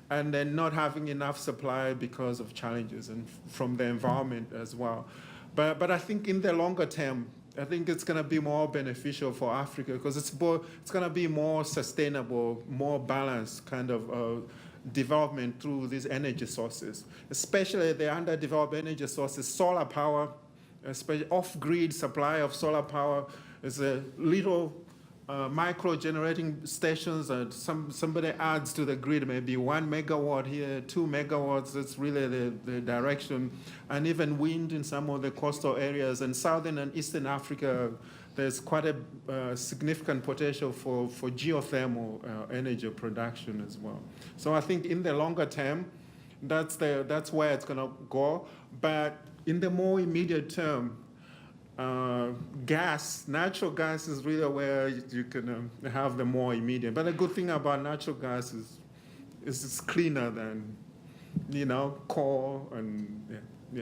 and then not having enough supply because of challenges and from the environment as well. But I think in the longer term, I think it's going to be more beneficial for Africa because it's going to be more sustainable, more balanced kind of development through these energy sources, especially the underdeveloped energy sources. Solar power, especially off-grid supply of solar power, is a little micro generating stations, and somebody adds to the grid maybe 1 megawatt here, 2 megawatts. That's really the direction. And even wind in some of the coastal areas. And southern and eastern Africa, there's quite a significant potential for geothermal energy production as well. So I think in the longer term, that's where it's going to go. But in the more immediate term, natural gas is really where you can have the more immediate. But the good thing about natural gas is it's cleaner than, coal and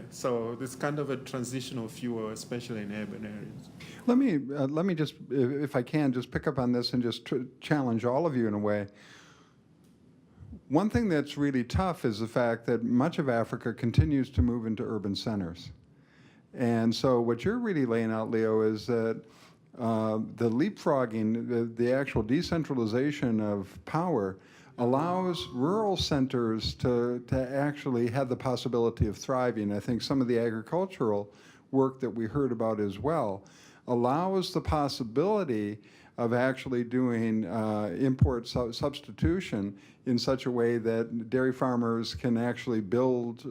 So it's kind of a transitional fuel, especially in urban areas. Let me just, if I can, just pick up on this and just challenge all of you in a way. One thing that's really tough is the fact that much of Africa continues to move into urban centers. And so what you're really laying out, Leo, is that the leapfrogging, the actual decentralization of power allows rural centers to actually have the possibility of thriving. I think some of the agricultural work that we heard about as well allows the possibility of actually doing import substitution in such a way that dairy farmers can actually build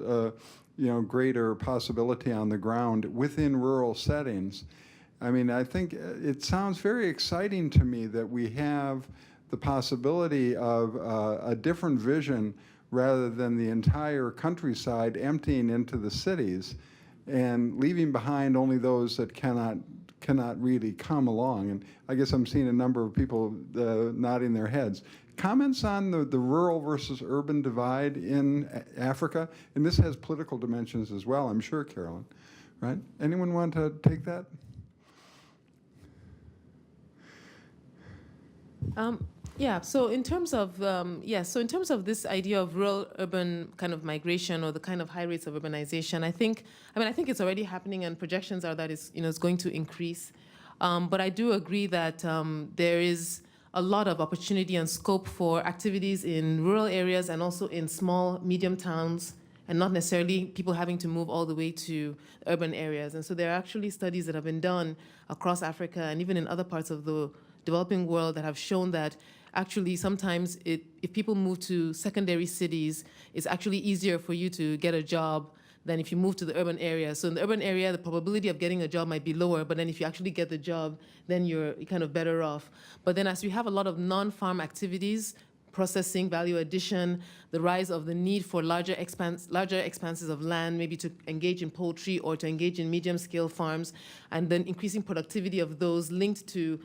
greater possibility on the ground within rural settings. I mean, I think it sounds very exciting to me that we have the possibility of a different vision rather than the entire countryside emptying into the cities and leaving behind only those that cannot really come along. And I guess I'm seeing a number of people nodding their heads. Comments on the rural versus urban divide in Africa? And this has political dimensions as well, I'm sure, Carolyn, right? Anyone want to take that? So in terms of this idea of rural-urban kind of migration or the kind of high rates of urbanization, I think it's already happening, and projections are that it's going to increase. But I do agree that there is a lot of opportunity and scope for activities in rural areas and also in small, medium towns, and not necessarily people having to move all the way to urban areas. And so there are actually studies that have been done across Africa and even in other parts of the developing world that have shown that actually sometimes if people move to secondary cities, it's actually easier for you to get a job than if you move to the urban area. So in the urban area, the probability of getting a job might be lower, but then if you actually get the job, then you're kind of better off. But then as we have a lot of non-farm activities, processing, value addition, the rise of the need for larger expanses of land, maybe to engage in poultry or to engage in medium-scale farms, and then increasing productivity of those linked to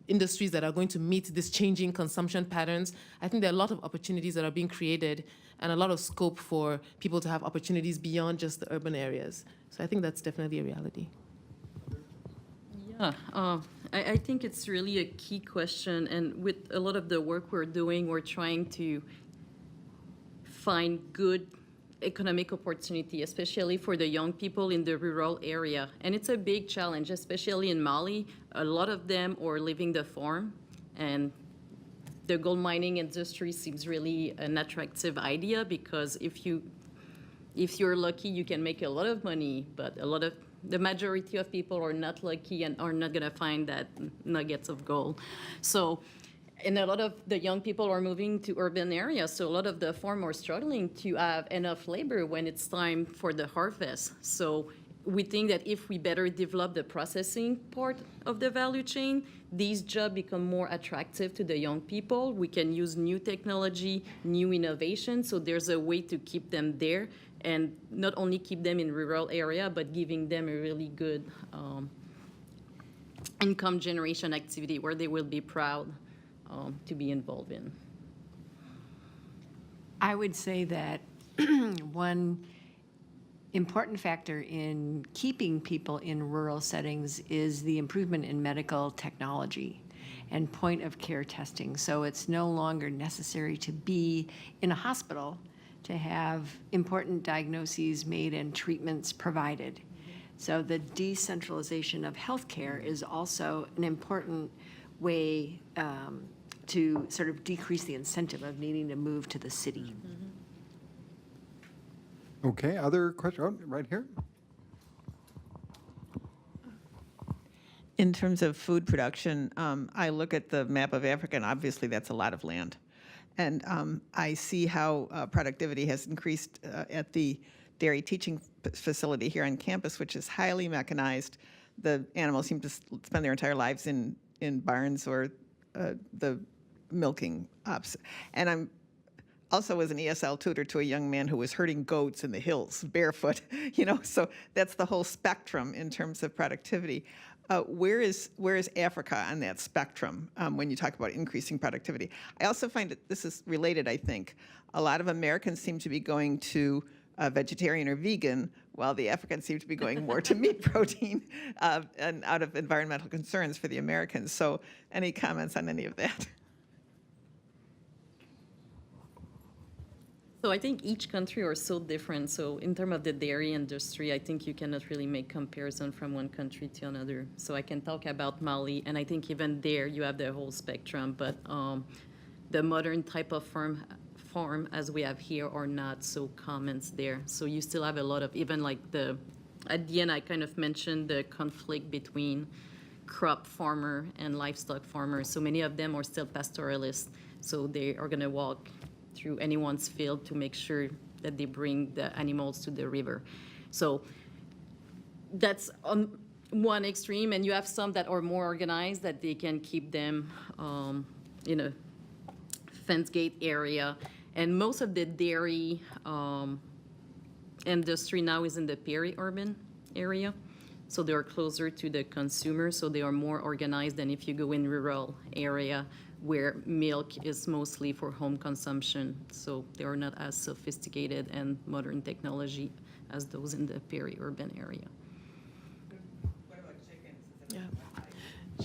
industries that are going to meet this changing consumption patterns. I think there are a lot of opportunities that are being created and a lot of scope for people to have opportunities beyond just the urban areas. So I think that's definitely a reality. Yeah, I think it's really a key question, and with a lot of the work we're doing, we're trying to find good economic opportunity, especially for the young people in the rural area. And it's a big challenge, especially in Mali. A lot of them are leaving the farm, and the gold mining industry seems really an attractive idea because if you're lucky, you can make a lot of money, but the majority of people are not lucky and are not gonna find that nuggets of gold. So, and a lot of the young people are moving to urban areas, so a lot of the farm are struggling to have enough labor when it's time for the harvest. So we think that if we better develop the processing part of the value chain, these jobs become more attractive to the young people. We can use new technology, new innovation, so there's a way to keep them there and not only keep them in rural area, but giving them a really good income generation activity where they will be proud to be involved in. I would say that one important factor in keeping people in rural settings is the improvement in medical technology and point of care testing. So it's no longer necessary to be in a hospital to have important diagnoses made and treatments provided. So the decentralization of healthcare is also an important way to sort of decrease the incentive of needing to move to the city. Okay, other questions? Oh, right here. In terms of food production, I look at the map of Africa, and obviously that's a lot of land. And I see how productivity has increased at the dairy teaching facility here on campus, which is highly mechanized. The animals seem to spend their entire lives in barns or the milking ops. And I'm also was an ESL tutor to a young man who was herding goats in the hills barefoot, so that's the whole spectrum in terms of productivity. Where is Africa on that spectrum when you talk about increasing productivity? I also find that this is related, I think. A lot of Americans seem to be going to vegetarian or vegan, while the Africans seem to be going more to meat protein and out of environmental concerns for the Americans. So any comments on any of that? So I think each country are so different. So in terms of the dairy industry, I think you cannot really make comparison from one country to another. So I can talk about Mali, and I think even there you have the whole spectrum. But the modern type of farm as we have here are not so common there. So you still have a lot of, even like at the end I kind of mentioned the conflict between crop farmer and livestock farmers. So many of them are still pastoralists. So they are gonna walk through anyone's field to make sure that they bring the animals to the river. So that's on one extreme, and you have some that are more organized, that they can keep them in a fence gate area. And most of the dairy industry now is in the peri-urban area. So they are closer to the consumer, so they are more organized than if you go in rural area where milk is mostly for home consumption. So they are not as sophisticated and modern technology as those in the peri-urban area. What about chickens?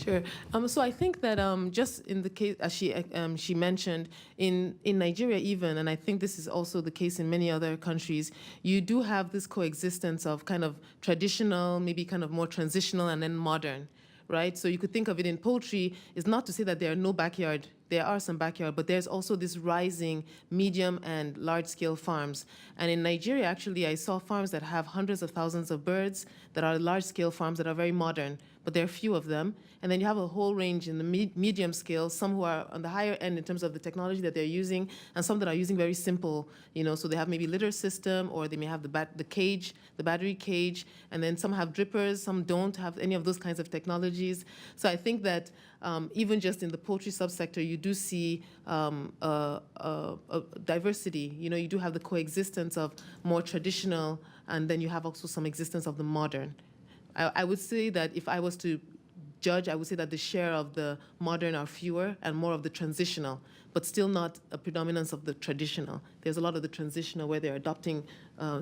Sure. So I think that just in the case, as she mentioned, in Nigeria even, and I think this is also the case in many other countries, you do have this coexistence of kind of traditional, maybe kind of more transitional, and then modern. Right? So you could think of it in poultry, is not to say that there are no backyard. There are some backyard, but there's also this rising medium and large-scale farms. And in Nigeria, actually, I saw farms that have hundreds of thousands of birds that are large-scale farms that are very modern, but there are few of them. And then you have a whole range in the medium scale, some who are on the higher end in terms of the technology that they're using, and some that are using very simple, so they have maybe litter system, or they may have the cage, the battery cage, and then some have drippers, some don't have any of those kinds of technologies. So I think that even just in the poultry subsector, you do see a diversity. You do have the coexistence of more traditional, and then you have also some existence of the modern. I would say that if I was to judge, I would say that the share of the modern are fewer and more of the transitional, but still not a predominance of the traditional. There's a lot of the transitional where they're adopting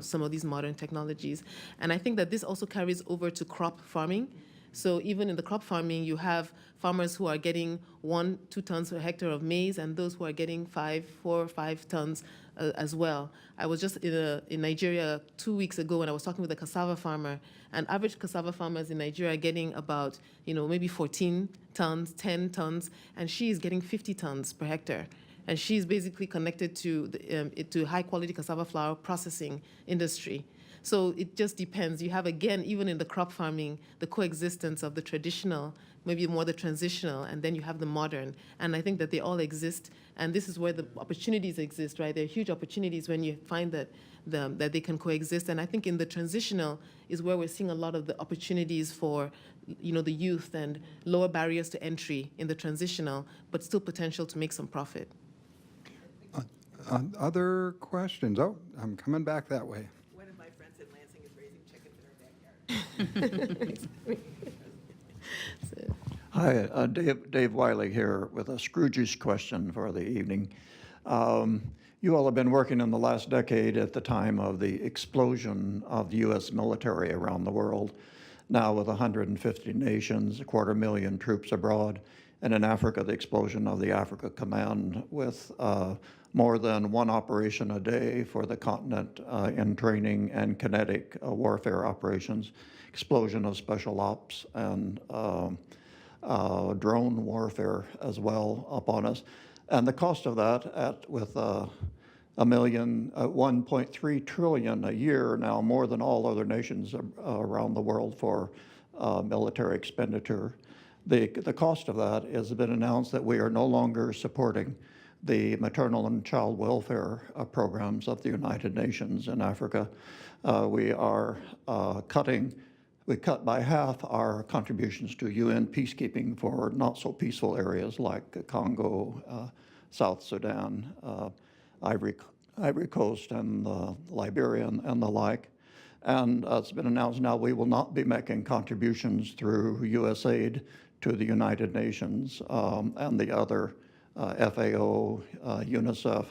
some of these modern technologies. And I think that this also carries over to crop farming. So even in the crop farming, you have farmers who are getting 1-2 tons per hectare of maize, and those who are getting 4 or 5 tons as well. I was just in Nigeria 2 weeks ago, and I was talking with a cassava farmer, and average cassava farmers in Nigeria are getting about, maybe 14 tons, 10 tons, and she is getting 50 tons per hectare. And she's basically connected to high-quality cassava flour processing industry. So it just depends. You have, again, even in the crop farming, the coexistence of the traditional, maybe more the transitional, and then you have the modern. And I think that they all exist, and this is where the opportunities exist, right? There are huge opportunities when you find that they can coexist. And I think in the transitional is where we're seeing a lot of the opportunities for, the youth, and lower barriers to entry in the transitional, but still potential to make some profit. Other questions? Oh, I'm coming back that way. One of my friends in Lansing is raising chickens in her backyard. So. Hi, Dave Wiley here with a Scroogish question for the evening. You all have been working in the last decade at the time of the explosion of the U.S. military around the world, now with 150 nations, 250,000 troops abroad, and in Africa, the explosion of the Africa Command with more than one operation a day for the continent in training and kinetic warfare operations, explosion of special ops and drone warfare as well upon us. And the cost of that with 1.3 trillion a year now, more than all other nations around the world for military expenditure. The cost of that has been announced that we are no longer supporting the maternal and child welfare programs of the United Nations in Africa. We cut by half our contributions to UN peacekeeping for not so peaceful areas like Congo, South Sudan, Ivory Coast, and Liberia and the like. And it's been announced now we will not be making contributions through USAID to the United Nations and the other FAO, UNICEF,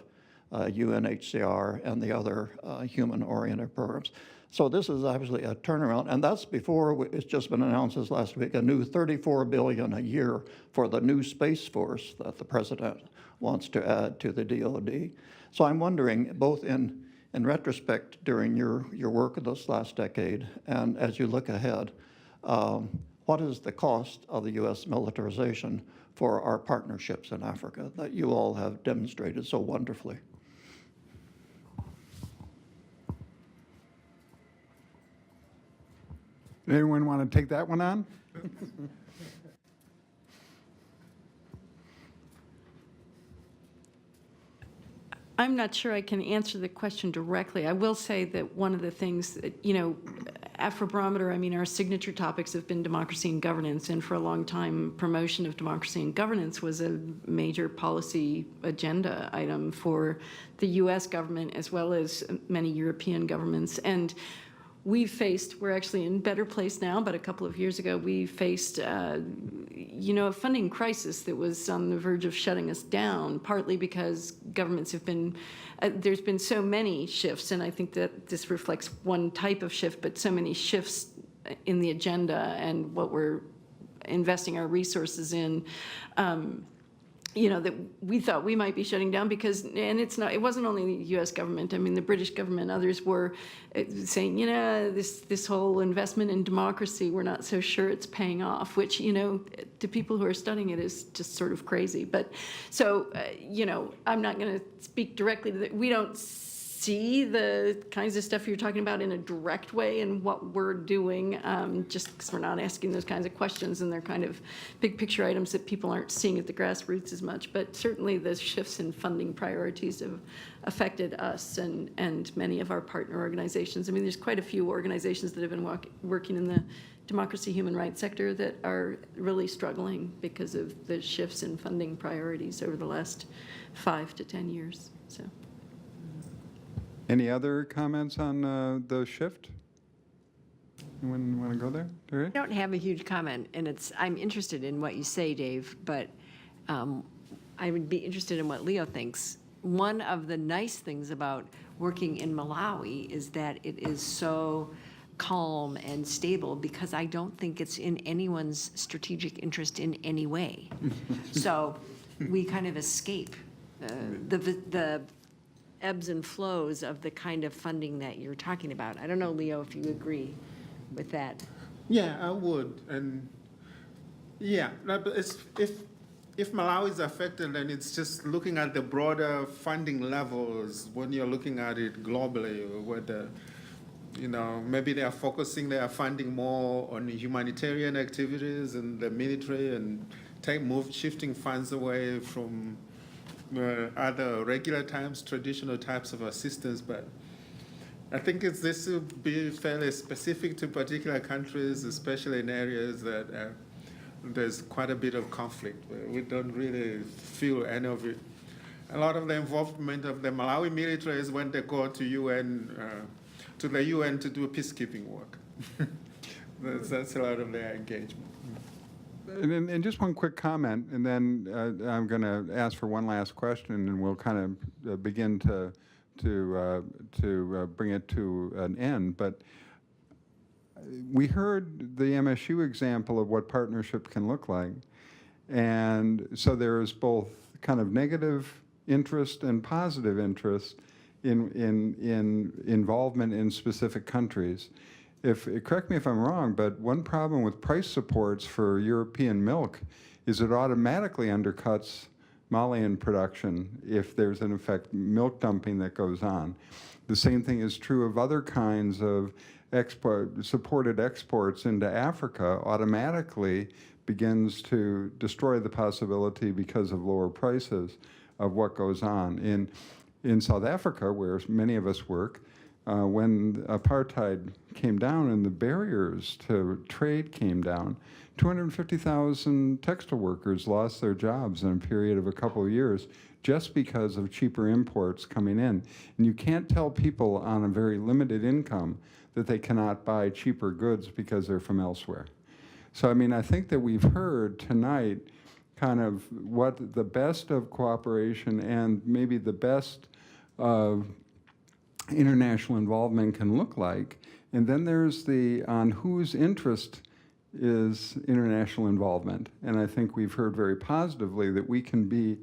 UNHCR, and the other human-oriented programs. So this is obviously a turnaround, and that's before it's just been announced this last week, a new $34 billion a year for the new Space Force that the president wants to add to the DoD. So I'm wondering, both in retrospect during your work of this last decade and as you look ahead, what is the cost of the U.S. militarization for our partnerships in Africa that you all have demonstrated so wonderfully? Anyone want to take that one on? I'm not sure I can answer the question directly. I will say that one of the things that, at Barometer, our signature topics have been democracy and governance, and for a long time, promotion of democracy and governance was a major policy agenda item for the U.S. government as well as many European governments. And we're actually in a better place now, but a couple of years ago, we faced, a funding crisis that was on the verge of shutting us down, partly because governments have been, there's been so many shifts, and I think that this reflects one type of shift, but so many shifts in the agenda and what we're investing our resources in, that we thought we might be shutting down because, and it wasn't only the U.S. government. The British government, others were saying, this whole investment in democracy, we're not so sure it's paying off, which, to people who are studying it is just sort of crazy. But so, I'm not going to speak directly to that. We don't see the kinds of stuff you're talking about in a direct way in what we're doing, just because we're not asking those kinds of questions, and they're kind of big picture items that people aren't seeing at the grassroots as much. But certainly the shifts in funding priorities have affected us and many of our partner organizations. There's quite a few organizations that have been working in the democracy human rights sector that are really struggling because of the shifts in funding priorities over the last 5 to 10 years. So. Any other comments on the shift? Anyone want to go there? Terrie? I don't have a huge comment, and I'm interested in what you say, Dave, but I would be interested in what Leo thinks. One of the nice things about working in Malawi is that it is so calm and stable because I don't think it's in anyone's strategic interest in any way. So we kind of escape the ebbs and flows of the kind of funding that you're talking about. I don't know, Leo, if you agree with that. Yeah, I would. And yeah, but if Malawi is affected, then it's just looking at the broader funding levels when you're looking at it globally, whether, maybe they are focusing their funding more on humanitarian activities and the military and shifting funds away from other regular times, traditional types of assistance. But I think this will be fairly specific to particular countries, especially in areas that there's quite a bit of conflict. We don't really feel any of it. A lot of the involvement of the Malawi military is when they go to the UN to do peacekeeping work. That's a lot of their engagement. And just one quick comment, and then I'm going to ask for one last question, and we'll kind of begin to bring it to an end. But we heard the MSU example of what partnership can look like, and so there is both kind of negative interest and positive interest in involvement in specific countries. Correct me if I'm wrong, but one problem with price supports for European milk is it automatically undercuts Malian production if there's, in effect, milk dumping that goes on. The same thing is true of other kinds of supported exports into Africa. Automatically begins to destroy the possibility, because of lower prices, of what goes on. In South Africa, where many of us work, when apartheid came down and the barriers to trade came down, 250,000 textile workers lost their jobs in a period of a couple of years just because of cheaper imports coming in. And you can't tell people on a very limited income that they cannot buy cheaper goods because they're from elsewhere. So, I mean, I think that we've heard tonight kind of what the best of cooperation and maybe the best of international involvement can look like. And then there's the on whose interest is international involvement. And I think we've heard very positively that we can be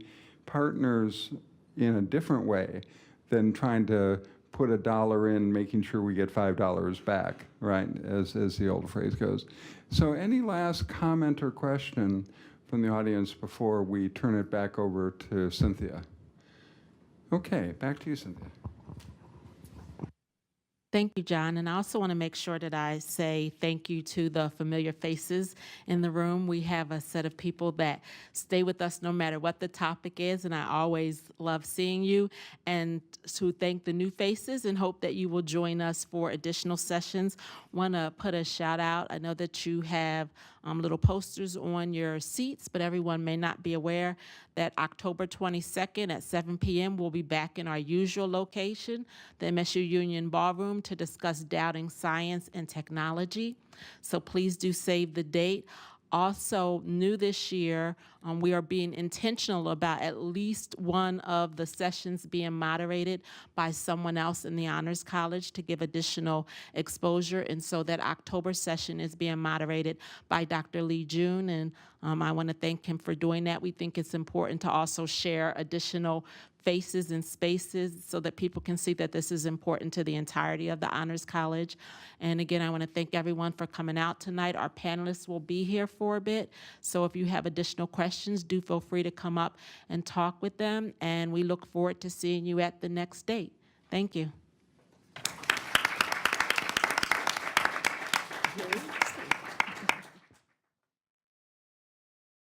partners in a different way than trying to put $1 in, making sure we get $5 back, right, as the old phrase goes. So any last comment or question from the audience before we turn it back over to Cynthia? Okay, back to you, Cynthia. Thank you, John. And I also want to make sure that I say thank you to the familiar faces in the room. We have a set of people that stay with us no matter what the topic is, and I always love seeing you. And to thank the new faces and hope that you will join us for additional sessions. Want to put a shout out. I know that you have little posters on your seats, but everyone may not be aware that October 22nd at 7 p.m. we'll be back in our usual location, the MSU Union Ballroom, to discuss doubting science and technology. So please do save the date. Also, new this year, we are being intentional about at least one of the sessions being moderated by someone else in the Honors College to give additional exposure. And so that October session is being moderated by Dr. Lee June, and I want to thank him for doing that. We think it's important to also share additional faces and spaces so that people can see that this is important to the entirety of the Honors College. And again, I want to thank everyone for coming out tonight. Our panelists will be here for a bit, so if you have additional questions, do feel free to come up and talk with them, and we look forward to seeing you at the next date. Thank you.